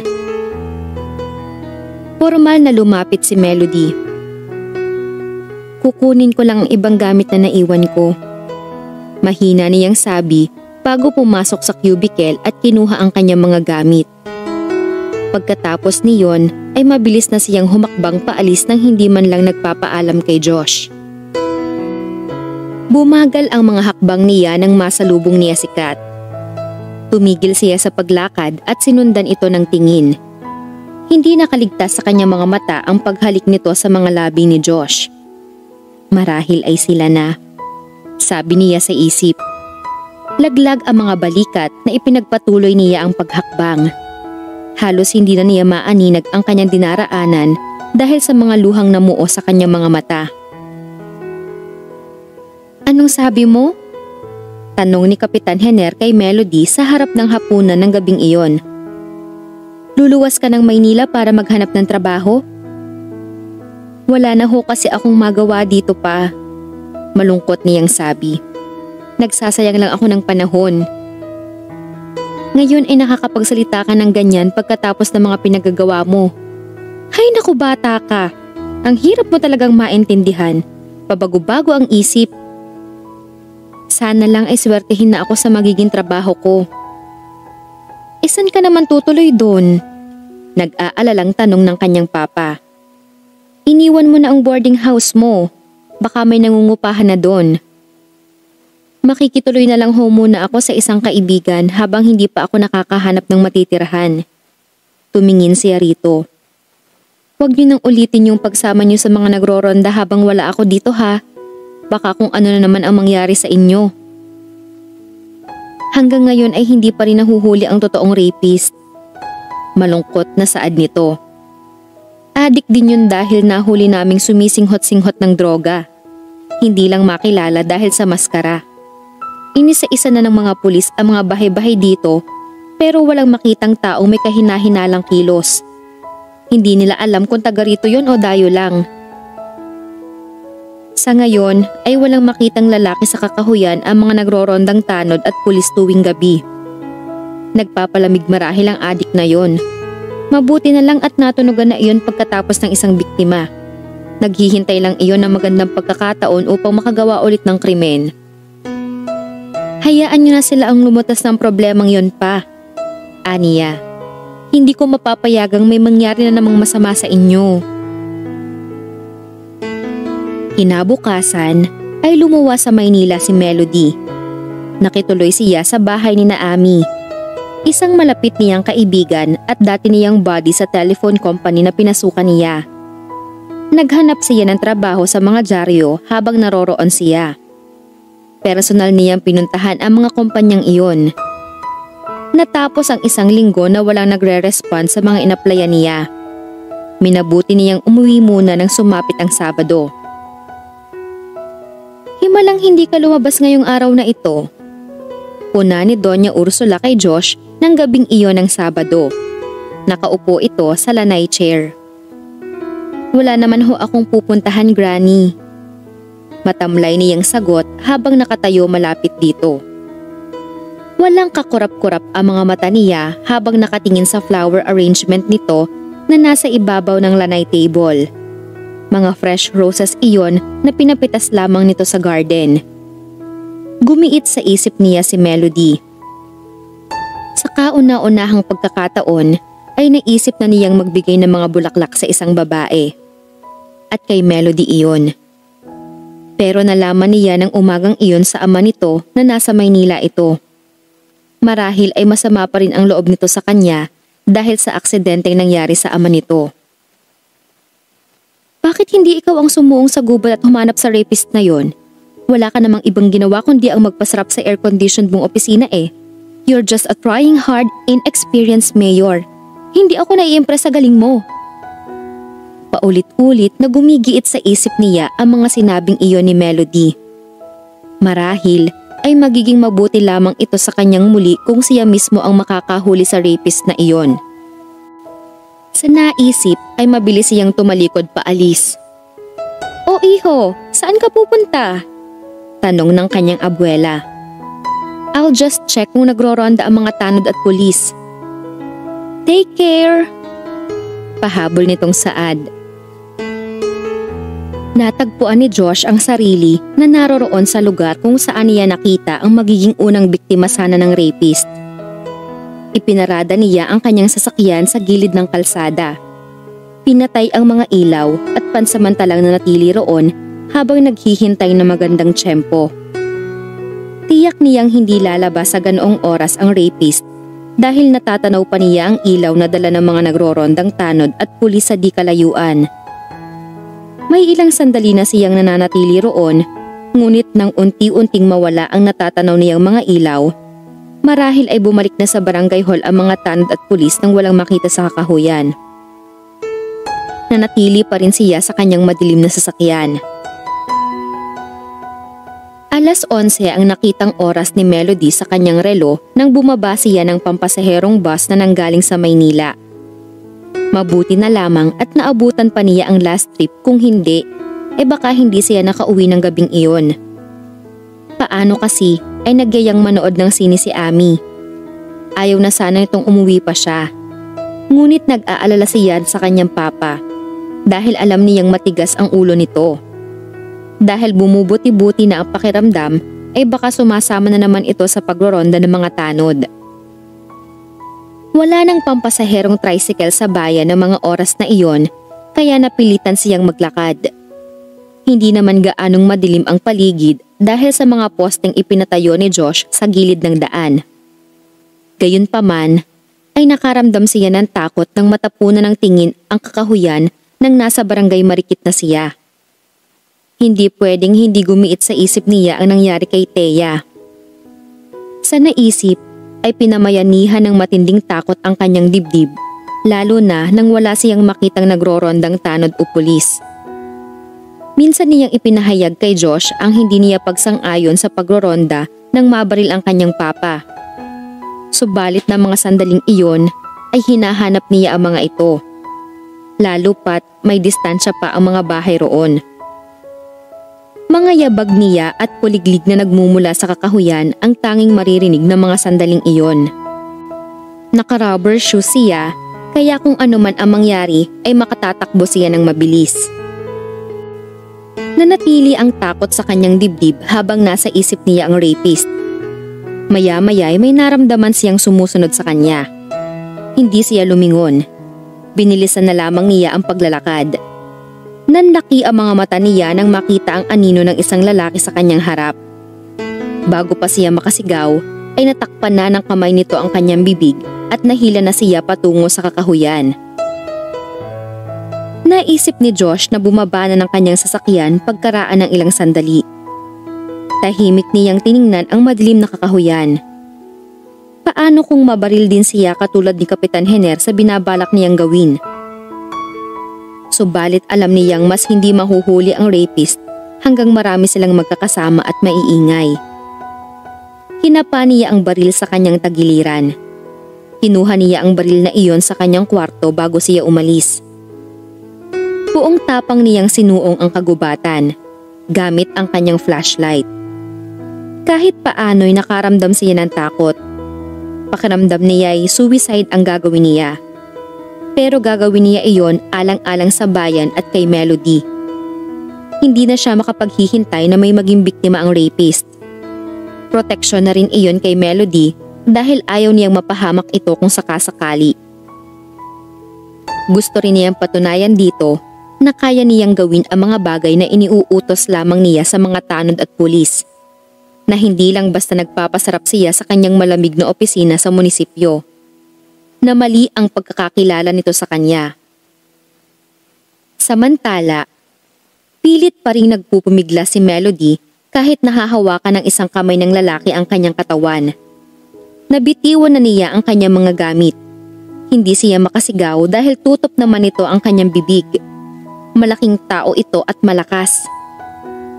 Formal na lumapit si Melody. Kukunin ko lang ang ibang gamit na naiwan ko. Mahina niyang sabi bago pumasok sa cubicle at kinuha ang kanyang mga gamit. Pagkatapos niyon ay mabilis na siyang humakbang paalis nang hindi man lang nagpapaalam kay Josh. Bumagal ang mga hakbang niya nang masalubong niya si Kat. Tumigil siya sa paglakad at sinundan ito ng tingin. Hindi nakaligtas sa kanyang mga mata ang paghalik nito sa mga labi ni Josh. Marahil ay sila na, sabi niya sa isip. Laglag ang mga balikat na ipinagpatuloy niya ang paghakbang. Halos hindi na niya maaninag ang kanyang dinaraanan dahil sa mga luhang namuo sa kanyang mga mata. "Anong sabi mo?" tanong ni Kapitan Jenner kay Melody sa harap ng hapunan ng gabing iyon. "Luluwas ka ng Maynila para maghanap ng trabaho?" "Wala na ho kasi akong magawa dito pa," malungkot niyang sabi. "Nagsasayang lang ako ng panahon." "Ngayon ay nakakapagsalita ka ng ganyan pagkatapos ng mga pinagagawa mo. Hay naku, bata ka. Ang hirap mo talagang maintindihan. Pabago-bago ang isip. Sana lang ay swertehin na ako sa magiging trabaho ko." "Isan ka naman tutuloy doon?" Nag-aalalang tanong ng kanyang papa. "Iniwan mo na ang boarding house mo. Baka may nangungupahan na doon." "Makikituloy na lang ho muna ako sa isang kaibigan habang hindi pa ako nakakahanap ng matitirahan." Tumingin siya rito. "Huwag niyo nang ulitin yung pagsama niyo sa mga nagroronda habang wala ako dito ha. Baka kung ano na naman ang mangyari sa inyo." Hanggang ngayon ay hindi pa rin nahuhuli ang totoong rapist. Malungkot na saad nito. "Adik din yun dahil nahuli naming sumisinghot-singhot ng droga. Hindi lang makilala dahil sa maskara. Inisa-isa na ng mga pulis ang mga bahay-bahay dito pero walang makitang taong may kahina-hinalang kilos. Hindi nila alam kung taga rito yun o dayo lang." Sa ngayon ay walang makitang lalaki sa kakahuyan ang mga nagrorondang tanod at pulis tuwing gabi. Nagpapalamig marahil ang adik na yon. Mabuti na lang at natunugan na iyon pagkatapos ng isang biktima. Naghihintay lang iyon ng magandang pagkakataon upang makagawa ulit ng krimen. "Hayaan niyo na sila ang lumutas ng problemang yon pa," aniya. "Hindi ko mapapayagang may mangyari na namang masama sa inyo." Kinabukasan ay lumuwas sa Maynila si Melody. Nakituloy siya sa bahay ni Naami, isang malapit niyang kaibigan at dati niyang buddy sa telephone company na pinasukan niya. Naghanap siya ng trabaho sa mga dyaryo habang naroroon siya. Personal niyang pinuntahan ang mga kumpanyang iyon. Natapos ang isang linggo na walang nagre-respond sa mga inaplayan niya. Minabuti niyang umuwi muna nang sumapit ang Sabado. "Himalang hindi ka lumabas ngayong araw na ito," puna ni Doña Ursula kay Josh ng gabing iyon ng Sabado. Nakaupo ito sa lanay chair. "Wala naman ho akong pupuntahan, Granny." Matamlay niyang sagot habang nakatayo malapit dito. Walang kakurap-kurap ang mga mata niya habang nakatingin sa flower arrangement nito na nasa ibabaw ng lanay table. Mga fresh roses iyon na pinapitas lamang nito sa garden. Gumiit sa isip niya si Melody. Sa kauna-unahang pagkakataon ay naisip na niyang magbigay ng mga bulaklak sa isang babae. At kay Melody iyon. Pero nalaman niya ng umagang iyon sa ama nito na nasa Maynila ito. Marahil ay masama pa rin ang loob nito sa kanya dahil sa aksidenteng nangyari sa ama nito. "Bakit hindi ikaw ang sumuong sa gubat at humanap sa rapist na yon? Wala ka namang ibang ginawa kundi ang magpasarap sa air-conditioned mong opisina eh. You're just a trying hard, inexperienced mayor. Hindi ako nai-impress sa galing mo." Paulit-ulit na gumigiit sa isip niya ang mga sinabing iyon ni Melody. Marahil ay magiging mabuti lamang ito sa kanyang muli kung siya mismo ang makakahuli sa rapist na iyon. Sa naisip ay mabilis siyang tumalikod paalis. "O iho, saan ka pupunta?" tanong ng kanyang abuela. "I'll just check kung nagroronda ang mga tanod at pulis." "Take care," pahabol nitong saad. Natagpuan ni Josh ang sarili na naroroon sa lugar kung saan niya nakita ang magiging unang biktima sana ng rapist. Ipinarada niya ang kanyang sasakyan sa gilid ng kalsada. Pinatay ang mga ilaw at pansamantalang nanatili roon habang naghihintay ng magandang tiyempo. Tiyak niyang hindi lalabas sa ganoong oras ang rapist dahil natatanaw pa niya ang ilaw na dala ng mga nagrorondang tanod at pulis sa di kalayuan. May ilang sandali na siyang nananatili roon, ngunit nang unti-unting mawala ang natatanaw niyang mga ilaw, Marahil ay bumalik na sa barangay hall ang mga tanod at pulis nang walang makita sa kakahuyan. Nanatili pa rin siya sa kanyang madilim na sasakyan. Alas 11 ang nakitang oras ni Melody sa kanyang relo nang bumaba siya ng pampasaherong bus na nanggaling sa Maynila. Mabuti na lamang at naabutan pa niya ang last trip, kung hindi, baka hindi siya nakauwi ng gabing iyon. Paano kasi ay nagyayang manood ng sine si Ami. Ayaw na sana itong umuwi pa siya. Ngunit nag-aalala siya sa kanyang papa dahil alam niyang matigas ang ulo nito. Dahil bumubuti-buti na ang pakiramdam ay baka sumasama na naman ito sa pagroronda ng mga tanod. Wala nang pampasaherong tricycle sa bayan ng mga oras na iyon kaya napilitan siyang maglakad. Hindi naman gaanong madilim ang paligid dahil sa mga posteng ipinatayo ni Josh sa gilid ng daan. Gayunpaman ay nakaramdam siya ng takot nang matapunan ng tingin ang kakahuyan nang nasa barangay Marikit na siya. Hindi pwedeng hindi gumiit sa isip niya ang nangyari kay Thea. Sa naisip ay pinamayanihan ng matinding takot ang kanyang dibdib, lalo na nang wala siyang makitang nagrorondang tanod o pulis. Minsan niyang ipinahayag kay Josh ang hindi niya pagsang-ayon sa pagroronda nang mabaril ang kanyang papa. Subalit na mga sandaling iyon ay hinahanap niya ang mga ito. Lalo pat may distansya pa ang mga bahay roon. Mga yabag niya at puliglig na nagmumula sa kakahuyan ang tanging maririnig ng mga sandaling iyon. Naka-rubber shoes siya kaya kung ano man ang mangyari ay makatatakbo siya ng mabilis. Nanatili ang takot sa kanyang dibdib habang nasa isip niya ang rapist. Maya-maya ay may naramdaman siyang sumusunod sa kanya. Hindi siya lumingon. Binilisan na lamang niya ang paglalakad. Nanlaki ang mga mata niya nang makita ang anino ng isang lalaki sa kanyang harap. Bago pa siya makasigaw, ay natakpan na ng kamay nito ang kanyang bibig at nahila na siya patungo sa kakahuyan. Naisip ni Josh na bumaba na ng kanyang sasakyan pagkaraan ng ilang sandali. Tahimik niyang tiningnan ang madilim na kakahuyan. Paano kung mabaril din siya katulad ni Kapitan Henner sa binabalak niyang gawin? Subalit alam niyang mas hindi mahuhuli ang rapist hanggang marami silang magkakasama at maiingay. Hinapa niya ang baril sa kanyang tagiliran. Kinuha niya ang baril na iyon sa kanyang kwarto bago siya umalis. Buong tapang niyang sinuong ang kagubatan, gamit ang kanyang flashlight. Kahit paano'y nakaramdam siya ng takot. Pakiramdam niya ay suicide ang gagawin niya. Pero gagawin niya iyon alang-alang sa bayan at kay Melody. Hindi na siya makapaghihintay na may maging biktima ang rapist. Proteksyon na rin iyon kay Melody dahil ayaw niyang mapahamak ito kung sakasakali. Gusto rin niyang patunayan dito na kaya niyang gawin ang mga bagay na iniuutos lamang niya sa mga tanod at pulis. Na hindi lang basta nagpapasarap siya sa kanyang malamig na opisina sa munisipyo. Na mali ang pagkakakilala nito sa kanya. Samantala, pilit pa ring nagpupumigla si Melody kahit nahahawakan ng isang kamay ng lalaki ang kanyang katawan. Nabitiwan na niya ang kanyang mga gamit. Hindi siya makasigaw dahil tutok naman ito ang kanyang bibig. Malaking tao ito at malakas.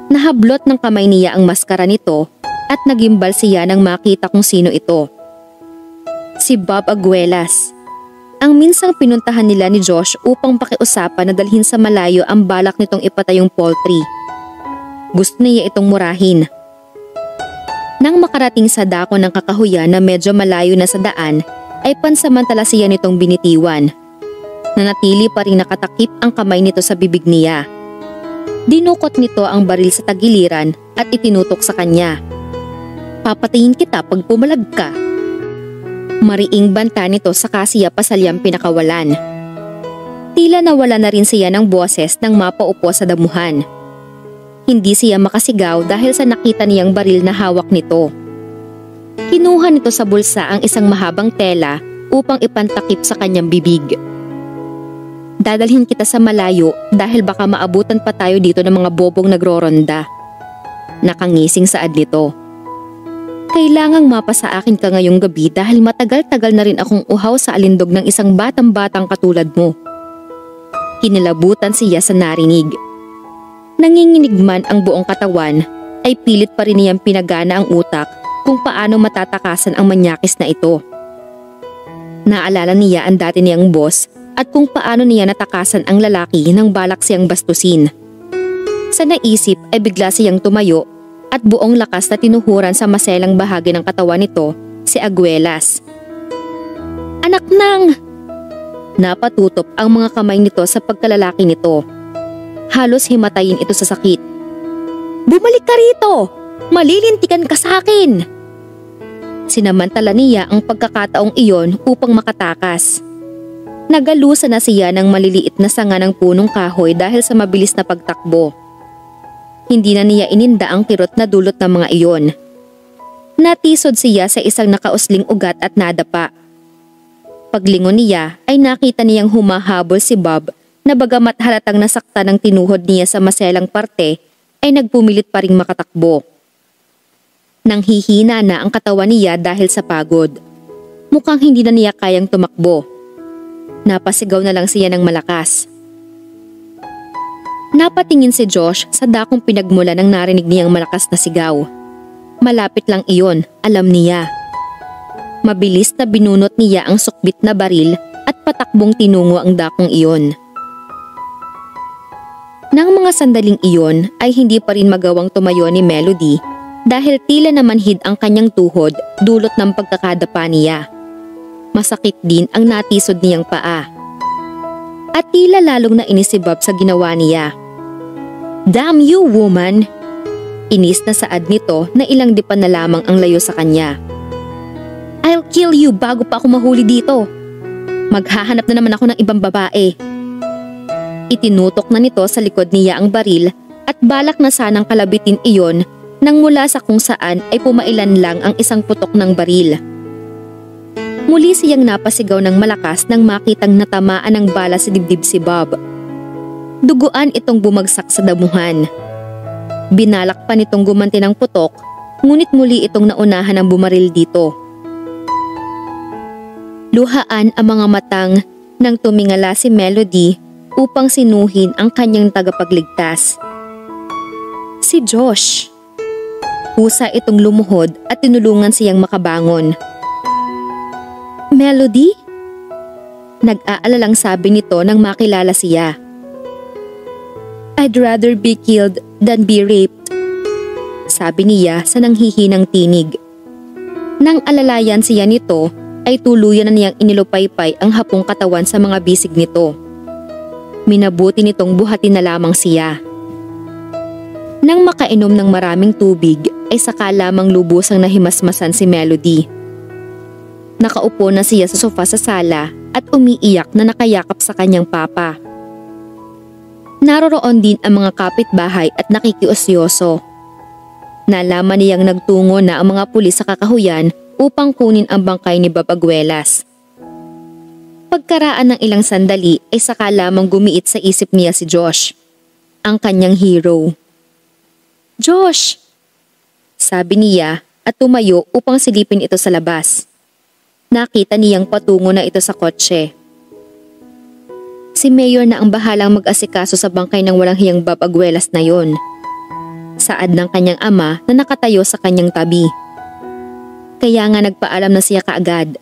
Nahablot ng kamay niya ang maskara nito at nagimbal siya nang makita kung sino ito. Si Bob Aguelas. Ang minsang pinuntahan nila ni Josh upang pakiusapan na dalhin sa malayo ang balak nitong ipatayong poultry. Gusto niya itong murahin. Nang makarating sa dako ng kakahuyan na medyo malayo na sa daan, ay pansamantala siya nitong binitiwan. Nanatili pa rin nakatakip ang kamay nito sa bibig niya. Dinukot nito ang baril sa tagiliran at itinutok sa kanya. Papatayin kita pag pumalag ka. Mariing banta nito sa siya pasalyang pinakawalan. Tila nawala na rin siya ng boses nang mapaupo sa damuhan. Hindi siya makasigaw dahil sa nakita niyang baril na hawak nito. Kinuha nito sa bulsa ang isang mahabang tela upang ipantakip sa kanyang bibig. Dadalhin kita sa malayo dahil baka maabutan pa tayo dito ng mga bobong nagroronda. Nakangising saad nito. Kailangang mapasa akin ka ngayong gabi dahil matagal-tagal na rin akong uhaw sa alindog ng isang batang-batang katulad mo. Kinilabutan siya sa narinig. Nanginginig man ang buong katawan, ay pilit pa rin niyang pinagana ang utak kung paano matatakasan ang manyakis na ito. Naalala niya ang dati niyang boss at kung paano niya natakasan ang lalaki nang balak siyang bastusin. Sa naisip ay bigla siyang tumayo at buong lakas na tinuhuran sa maselang bahagi ng katawan nito si Aguelas. Anak nang! Napatutop ang mga kamay nito sa pagkalalaki nito. Halos himatayin ito sa sakit. Bumalik ka rito! Malilintikan ka sa akin! Sinamantala niya ang pagkakataong iyon upang makatakas. Nagalusa na siya ng maliliit na sanga ng punong kahoy dahil sa mabilis na pagtakbo. Hindi na niya ininda ang kirot na dulot ng mga iyon. Natisod siya sa isang nakausling ugat at nadapa. Paglingon niya ay nakita niyang humahabol si Bob na bagamat halatang nasakta ng tinuhod niya sa maselang parte ay nagpumilit pa ring makatakbo. Nanghihina na ang katawan niya dahil sa pagod. Mukhang hindi na niya kayang tumakbo. Napasigaw na lang siya ng malakas. Napatingin si Josh sa dakong pinagmula ng narinig niyang malakas na sigaw. Malapit lang iyon, alam niya. Mabilis na binunot niya ang sukbit na baril at patakbong tinungo ang dakong iyon. Nang mga sandaling iyon ay hindi pa rin magawang tumayo ni Melody dahil tila namanhid ang kanyang tuhod dulot ng pagkakadapa niya. Masakit din ang natisod niyang paa. At tila lalong nainis si Bob sa ginawa niya. Damn you, woman! Inis na saad nito na ilang dipan na lamang ang layo sa kanya. I'll kill you bago pa ako mahuli dito. Maghahanap na naman ako ng ibang babae. Itinutok na nito sa likod niya ang baril at balak na sanang kalabitin iyon nang mula sa kung saan ay pumailan lang ang isang putok ng baril. Muli siyang napasigaw ng malakas nang makitang natamaan ng bala sa dibdib si Bob. Duguan itong bumagsak sa damuhan. Binalak pa nitong gumanti ng putok, ngunit muli itong naunahan ng bumaril dito. Luhaan ang mga matang nang tumingala si Melody upang sinuhin ang kanyang tagapagligtas. Si Josh. Husa itong lumuhod at tinulungan siyang makabangon. Melody? Nag-aalalang sabi nito nang makilala siya. I'd rather be killed than be raped, sabi niya sa nanghihinang tinig. Nang alalayan siya nito ay tuluyan na niyang inilupaypay ang hapong katawan sa mga bisig nito. Minabuti nitong buhatin na lamang siya. Nang makainom ng maraming tubig ay saka lamang lubusang nahimasmasan si Melody. Nakaupo na siya sa sofa sa sala at umiiyak na nakayakap sa kanyang papa. Naroroon din ang mga kapitbahay at nakikiusyoso. Nalaman niyang nagtungo na ang mga pulis sa kakahuyan upang kunin ang bangkay ni Bob Aguelas. Pagkaraan ng ilang sandali ay saka lamang gumiit sa isip niya si Josh, ang kanyang hero. Josh! Sabi niya at tumayo upang silipin ito sa labas. Nakita niyang patungo na ito sa kotse. Si Mayor na ang bahalang mag-asikaso sa bangkay ng walang hiyang Bob Aguelas na yon. Saad ng kanyang ama na nakatayo sa kanyang tabi. Kaya nga nagpaalam na siya kaagad.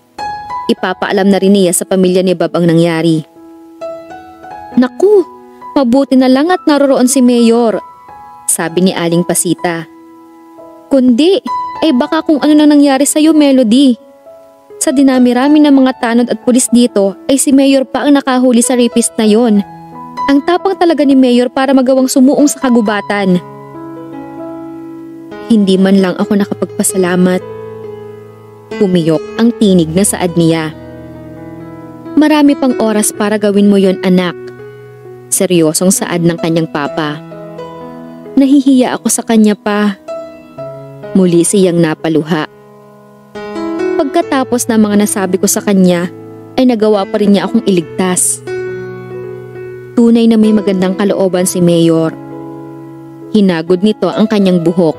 Ipapaalam na rin niya sa pamilya ni Bob ang nangyari. Naku, mabuti na lang at naroroon si Mayor, sabi ni Aling Pasita. Kundi, ay baka kung ano nang nangyari sa'yo, Melody. Sa dinami-rami ng mga tanod at pulis dito ay si Mayor pa ang nakahuli sa rapist na yon. Ang tapang talaga ni Mayor para magawang sumuong sa kagubatan. Hindi man lang ako nakapagpasalamat. Pumiyok ang tinig na saad niya. Marami pang oras para gawin mo yon, anak. Seryosong saad ng kanyang papa. Nahihiya ako sa kanya pa. Muli siyang napaluha. Pagkatapos ng mga nasabi ko sa kanya, ay nagawa pa rin niya akong iligtas. Tunay na may magandang kalooban si Mayor. Hinagod nito ang kanyang buhok.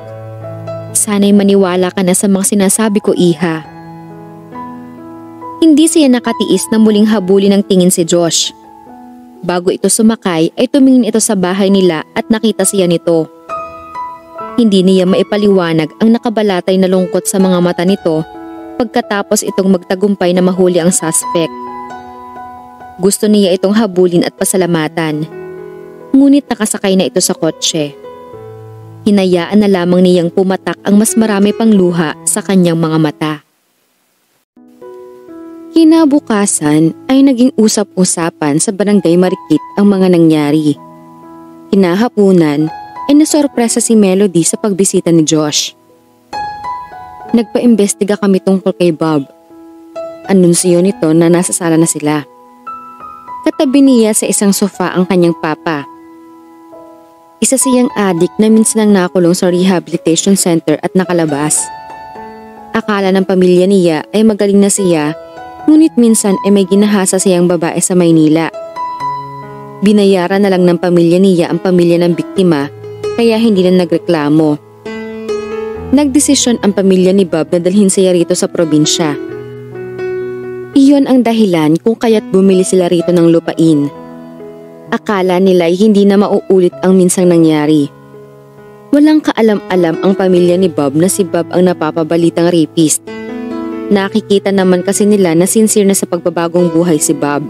Sana'y maniwala ka na sa mga sinasabi ko, iha. Hindi siya nakatiis na muling habulin ng tingin si Josh. Bago ito sumakay ay tumingin ito sa bahay nila at nakita siya nito. Hindi niya maipaliwanag ang nakabalatay na lungkot sa mga mata nito pagkatapos itong magtagumpay na mahuli ang suspect. Gusto niya itong habulin at pasalamatan. Ngunit nakasakay na ito sa kotse. Hinayaan na lamang niyang pumatak ang mas marami pang luha sa kanyang mga mata. Kinabukasan ay naging usap-usapan sa Barangay Marikit ang mga nangyari. Kinahapunan ay nasorpresa si Melody sa pagbisita ni Josh. Nagpa-imbestiga kami tungkol kay Bob. Anunsyo nito na nasa sala na sila. Katabi niya sa isang sofa ang kanyang papa. Isa siyang adik na minsan ang nakulong sa rehabilitation center at nakalabas. Akala ng pamilya niya ay magaling na siya, ngunit minsan ay may ginahasa siyang babae sa Maynila. Binayaran na lang ng pamilya niya ang pamilya ng biktima kaya hindi na nagreklamo. Nagdesisyon ang pamilya ni Bob na dalhin siya rito sa probinsya. Iyon ang dahilan kung kaya't bumili sila rito ng lupain. Akala nila ay hindi na mauulit ang minsang nangyari. Walang kaalam-alam ang pamilya ni Bob na si Bob ang napapabalitang rapist. Nakikita naman kasi nila na sincere na sa pagbabagong buhay si Bob.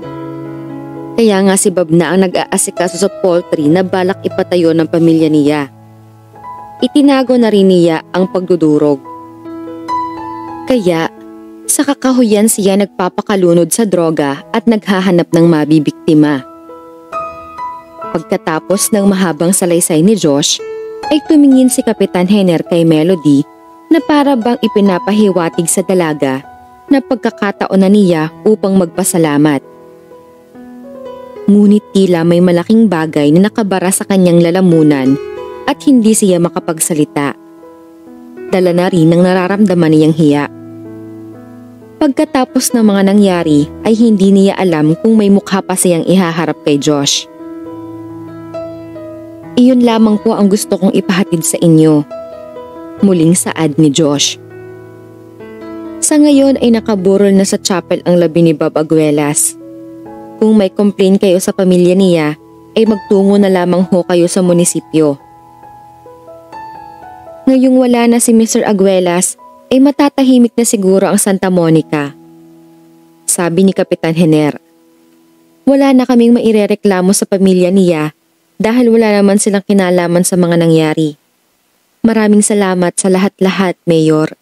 Kaya nga si Bob na ang nag-aasikaso sa poultry na balak ipatayo ng pamilya niya. Itinago na rin niya ang pagdudurog. Kaya sa kakahuyan siya nagpapakalunod sa droga at naghahanap ng mabibiktima. Pagkatapos ng mahabang salaysay ni Josh, ay tumingin si Kapitan Henner kay Melody na para bang ipinapahiwatig sa dalaga na pagkakataon na niya upang magpasalamat. Ngunit tila may malaking bagay na nakabara sa kanyang lalamunan at hindi siya makapagsalita. Dala na rin ang nararamdaman niyang hiya. Pagkatapos ng mga nangyari ay hindi niya alam kung may mukha pa siyang ihaharap kay Josh. Iyon lamang po ang gusto kong ipahatid sa inyo. Muling saad ni Josh. Sa ngayon ay nakaburol na sa chapel ang labi ni Bob Aguelas. Kung may complaint kayo sa pamilya niya, ay magtungo na lamang ho kayo sa munisipyo. Ngayong wala na si Mr. Aguelas, ay matatahimik na siguro ang Santa Monica. Sabi ni Kapitan Henner. Wala na kaming mairereklamo sa pamilya niya dahil wala naman silang kinalaman sa mga nangyari. Maraming salamat sa lahat-lahat, Mayor.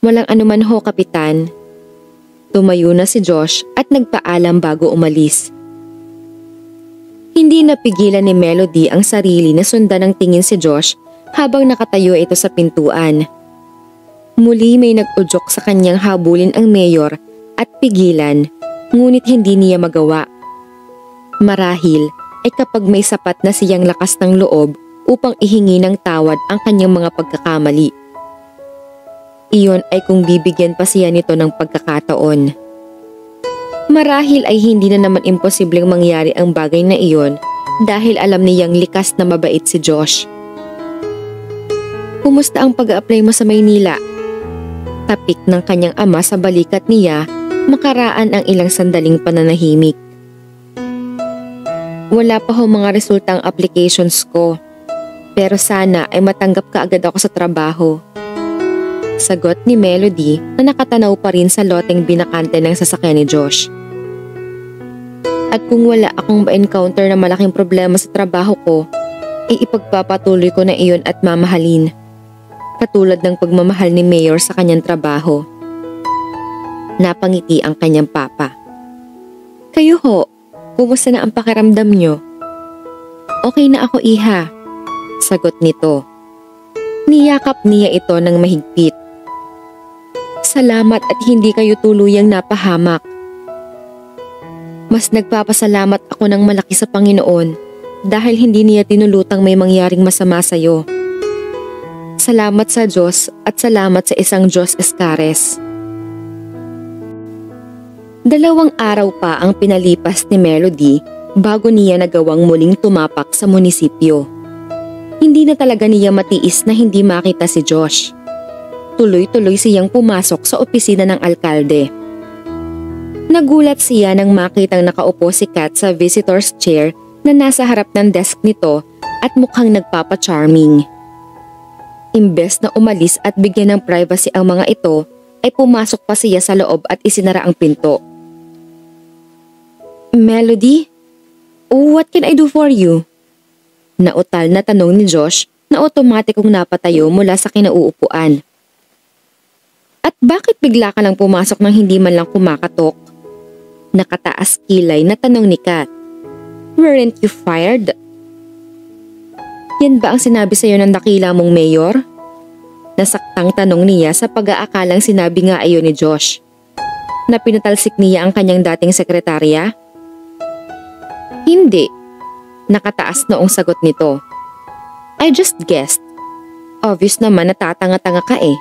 Walang anuman ho, Kapitan. Tumayo na si Josh at nagpaalam bago umalis. Hindi napigilan ni Melody ang sarili na sundan ng tingin si Josh habang nakatayo ito sa pintuan. Muli may nag-udyok sa kanyang habulin ang Mayor at pigilan, ngunit hindi niya magawa. Marahil ay kapag may sapat na siyang lakas ng loob upang ihingi ng tawad ang kanyang mga pagkakamali. Iyon ay kung bibigyan pa siya nito ng pagkakataon. Marahil ay hindi na naman imposibleng mangyari ang bagay na iyon dahil alam niyang likas na mabait si Josh. Kumusta ang pag-a-apply mo sa Maynila? Tapik ng kanyang ama sa balikat niya makaraan ang ilang sandaling pananahimik. Wala pa ho mga resulta ang applications ko, pero sana ay matanggap ka agad ako sa trabaho. Sagot ni Melody na nakatanaw pa rin sa loteng binakante ng sasakyan ni Josh. At kung wala akong ma-encounter na malaking problema sa trabaho ko, ipagpapatuloy ko na iyon at mamahalin. Katulad ng pagmamahal ni Mayor sa kanyang trabaho. Napangiti ang kanyang papa. Kayo ho, kumusta na ang pakiramdam nyo? Okay na ako, iha. Sagot nito. Niyakap niya ito ng mahigpit. Salamat at hindi kayo tuluyang napahamak. Mas nagpapasalamat ako ng malaki sa Panginoon dahil hindi niya tinulutang may mangyaring masama sa'yo. Salamat sa Diyos at salamat sa isang Diyos Escares. 2 araw pa ang pinalipas ni Melody bago niya nagawang muling tumapak sa munisipyo. Hindi na talaga niya matiis na hindi makita si Josh. Tuloy-tuloy siyang pumasok sa opisina ng alkalde. Nagulat siya nang makitang nakaupo si Kat sa visitor's chair na nasa harap ng desk nito at mukhang nagpapa-charming. Imbes na umalis at bigyan ng privacy ang mga ito, ay pumasok pa siya sa loob at isinara ang pinto. Melody? What can I do for you? Nautal na tanong ni Josh na otomatikong napatayo mula sa kinauupuan. At bakit bigla ka lang pumasok nang hindi man lang kumakatok? Nakataas kilay na tanong ni Kat. Weren't you fired? Yan ba ang sinabi sa'yo ng dakila mong mayor? Nasaktang tanong niya sa pag-aakalang sinabi nga ayon ni Josh. Na pinatalsik niya ang kanyang dating sekretarya? Hindi. Nakataas noong sagot nito. I just guessed. Obvious naman na tatanga-tanga ka eh.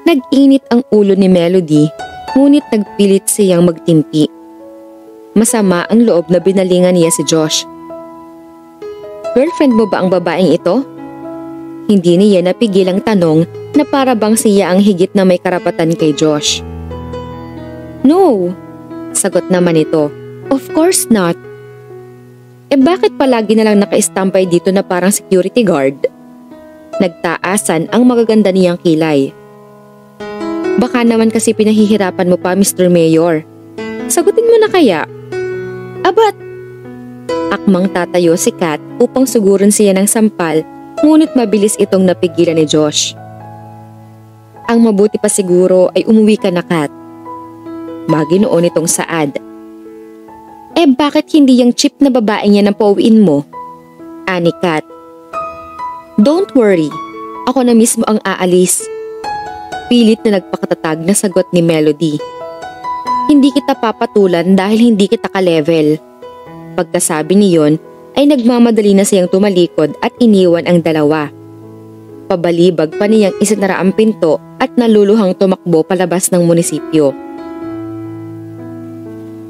Nag-init ang ulo ni Melody, ngunit nagpilit siyang magtimpi. Masama ang loob na binalingan niya si Josh. Girlfriend mo ba ang babaeng ito? Hindi niya napigil ang tanong na para bang siya ang higit na may karapatan kay Josh. No, sagot naman ito. Of course not. Bakit palagi na lang naka-stampay dito na parang security guard? Nagtaasan ang magaganda niyang kilay. Baka naman kasi pinahihirapan mo pa, Mr. Mayor. Sagutin mo na kaya. Abat! Akmang tatayo si Kat upang sugurin siya ng sampal, ngunit mabilis itong napigilan ni Josh. Ang mabuti pa siguro ay umuwi ka na, Kat. Maginoon itong saad. Bakit hindi yung cheap na babae niya nang pauwiin mo? Ani Kat. Don't worry, ako na mismo ang aalis. Pilit na nagpakatatag na sagot ni Melody. Hindi kita papatulan dahil hindi kita ka-level. Pagkasabi niyon ay nagmamadali na siyang tumalikod at iniwan ang dalawa. Pabalibag pa niyang isinara ang pinto at naluluhang tumakbo palabas ng munisipyo.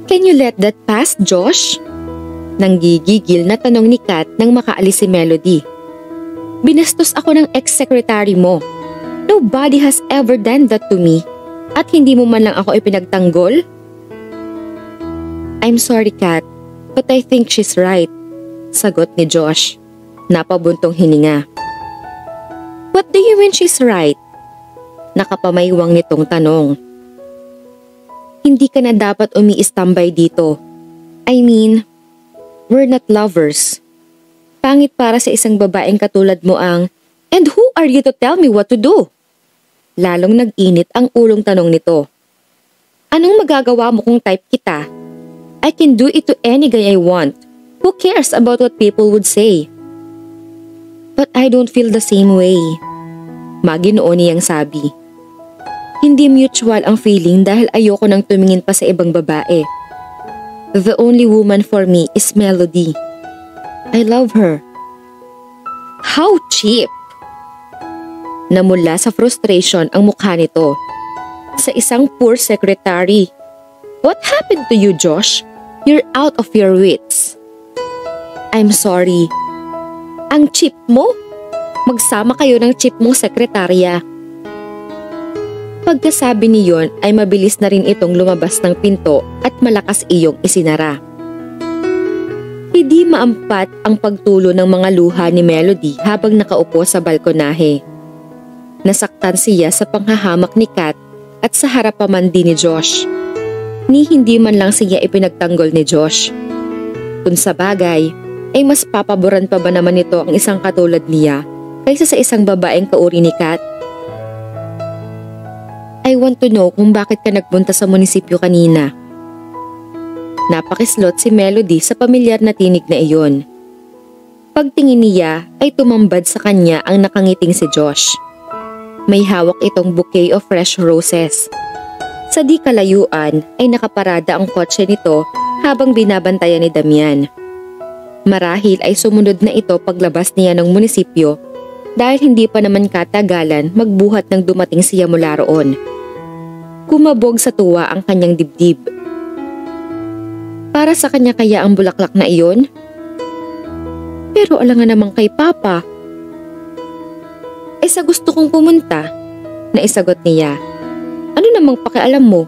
Can you let that pass, Josh? Nanggigigil na tanong ni Kat nang makaalis si Melody. Binastos ako ng ex-secretary mo. Nobody has ever done that to me. At hindi mo man lang ako ipinagtanggol? I'm sorry, Kat, but I think she's right. Sagot ni Josh. Napabuntong hininga. What do you mean she's right? Nakapamaywang nitong tanong. Hindi ka na dapat umi-istambay dito. I mean, we're not lovers. Pangit para sa isang babaeng katulad mo ang, and who are you to tell me what to do? Lalong nag-init ang ulong tanong nito. Anong magagawa mo kung type kita? I can do it to any guy I want. Who cares about what people would say? But I don't feel the same way. Maginoon niyang sabi. Hindi mutual ang feeling dahil ayoko nang tumingin pa sa ibang babae. The only woman for me is Melody. I love her. How cheap! Namula sa frustration ang mukha nito. Sa isang poor secretary. What happened to you, Josh? You're out of your wits. I'm sorry. Ang cheap mo? Magsama kayo ng cheap mong sekretarya. Pagkasabi niyon ay mabilis na rin itong lumabas ng pinto at malakas iyong isinara. Hindi maampat ang pagtulo ng mga luha ni Melody habang nakaupo sa balkonahe. Nasaktan siya sa panghahamak ni Kat at sa harap pa man din ni Josh. Ni hindi man lang siya ipinagtanggol ni Josh. Kung sa bagay, ay mas papaboran pa ba naman ito ang isang katulad niya kaysa sa isang babaeng kauri ni Kat? I want to know kung bakit ka nagpunta sa munisipyo kanina. Napakislot si Melody sa pamilyar na tinig na iyon. Pagtingin niya ay tumambad sa kanya ang nakangiting si Josh. May hawak itong bouquet of fresh roses. Sa di kalayuan ay nakaparada ang kotse nito habang binabantayan ni Damian. Marahil ay sumunod na ito paglabas niya ng munisipyo dahil hindi pa naman katagalan magbuhat nang dumating siya mula roon. Kumabog sa tuwa ang kanyang dibdib. Para sa kanya kaya ang bulaklak na iyon? Pero alangan naman kay Papa. Sa gusto kong pumunta, naisagot niya. Ano namang pakialam mo?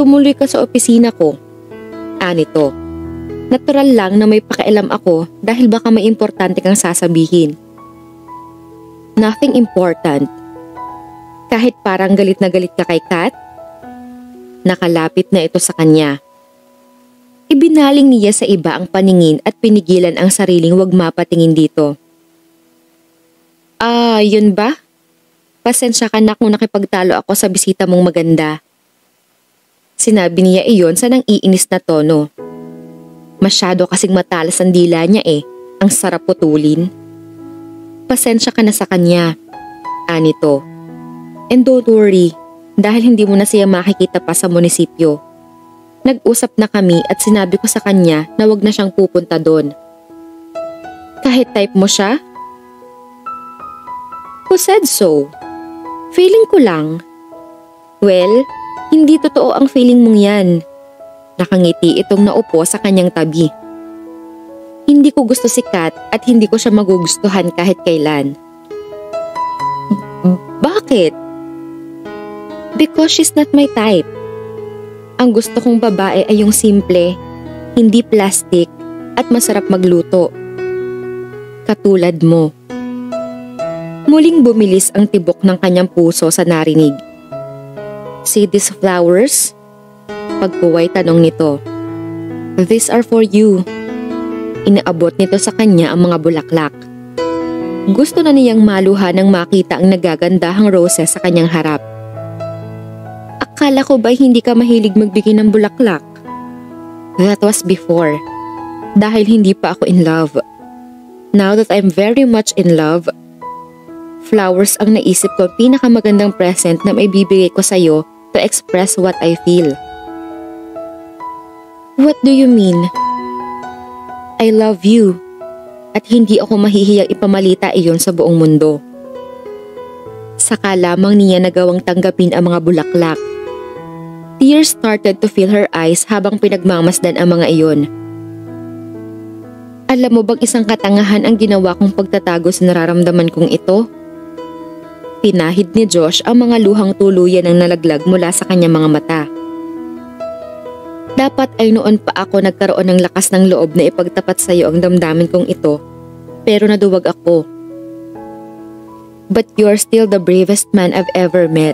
Tumuloy ka sa opisina ko. Anito. Natural lang na may pakialam ako dahil baka may importante kang sasabihin. Nothing important. Kahit parang galit na galit ka kay Kat? Nakalapit na ito sa kanya. Ibinaling niya sa iba ang paningin at pinigilan ang sariling wag mapatingin dito. Yun ba? Pasensya ka na kung nakipagtalo ako sa bisita mong maganda. Sinabi niya iyon sa nang iinis na tono. Masyado kasing matalas ang dila niya ang sarap putulin. Pasensya ka na sa kanya, Anito. And don't worry, dahil hindi mo na siya makikita pa sa munisipyo. Nag-usap na kami at sinabi ko sa kanya na wag na siyang pupunta doon. Kahit type mo siya? Who said so? Feeling ko lang. Well, hindi totoo ang feeling mong yan. Nakangiti itong naupo sa kanyang tabi. Hindi ko gusto si Kat at hindi ko siya magugustuhan kahit kailan. Bakit? Because she's not my type. Ang gusto kong babae ay yung simple, hindi plastic at masarap magluto. Katulad mo. Muling bumilis ang tibok ng kanyang puso sa narinig. See these flowers? Pagkuway tanong nito. These are for you. Inaabot nito sa kanya ang mga bulaklak. Gusto na niyang maluha nang makita ang nagagandahang roses sa kanyang harap. Akala ko ba'y hindi ka mahilig magbigay ng bulaklak? That was before. Dahil hindi pa ako in love. Now that I'm very much in love, flowers ang naisip ko pinakamagandang present na maibibigay ko sa'yo to express what I feel. What do you mean? I love you. At hindi ako mahihiyang ipamalita iyon sa buong mundo. Saka lamang niya nagawang tanggapin ang mga bulaklak. Tears started to fill her eyes habang pinagmamasdan ang mga iyon. Alam mo bang isang katangahan ang ginawa kong pagtatago sa nararamdaman kong ito? Pinahid ni Josh ang mga luhang tuluyan ng nalaglag mula sa kanyang mga mata. Dapat ay noon pa ako nagkaroon ng lakas ng loob na ipagtapat sa iyo ang damdamin kong ito, pero naduwag ako. But you're still the bravest man I've ever met.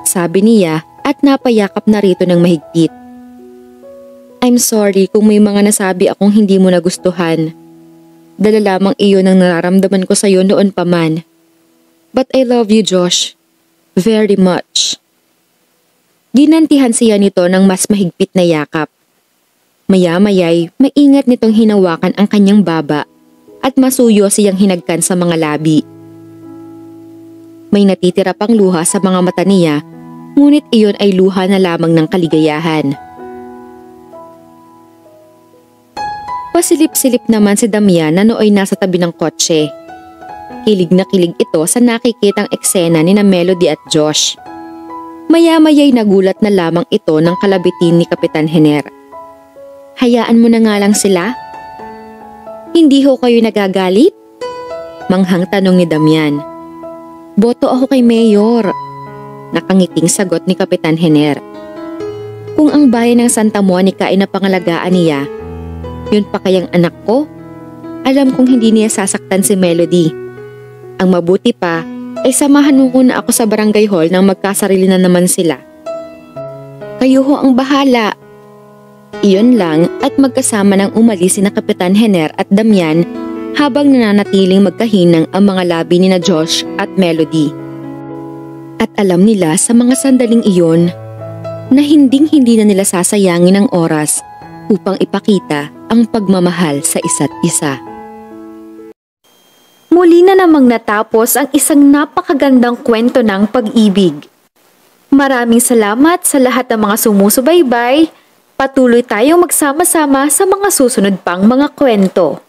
Sabi niya at napayakap na rito ng mahigpit. I'm sorry kung may mga nasabi akong hindi mo nagustuhan. Dala lamang iyon ang nararamdaman ko sa iyo noon pa man. But I love you, Josh. Very much. Ginantihan siya nito ng mas mahigpit na yakap. Maya-maya'y maingat nitong hinawakan ang kanyang baba at masuyo siyang hinagkan sa mga labi. May natitira pang luha sa mga mata niya, ngunit iyon ay luha na lamang ng kaligayahan. Pasilip-silip naman si Damian na nooy nasa tabi ng kotse. Kilig na kilig ito sa nakikitang eksena ni na Melody at Josh. Maya-maya'y nagulat na lamang ito ng kalabitin ni Kapitan Jenner. Hayaan mo na nga lang sila? Hindi ho kayo nagagalit? Manghang tanong ni Damian. Boto ako kay Mayor. Nakangiting sagot ni Kapitan Jenner. Kung ang bayan ng Santa Monica ay napangalagaan niya, yun pa kayang anak ko? Alam kong hindi niya sasaktan si Melody. Ang mabuti pa ay samahan mo muna ako sa barangay hall nang magkasarili na naman sila. Kayo ho ang bahala. Iyon lang at magkasama nang umalis sina Kapitan Jenner at Damian habang nananatiling magkahinang ang mga labi ni na Josh at Melody. At alam nila sa mga sandaling iyon na hinding-hindi na nila sasayangin ang oras upang ipakita ang pagmamahal sa isa't isa. Muli na namang natapos ang isang napakagandang kwento ng pag-ibig. Maraming salamat sa lahat ng mga sumusubaybay. Patuloy tayong magsama-sama sa mga susunod pang mga kwento.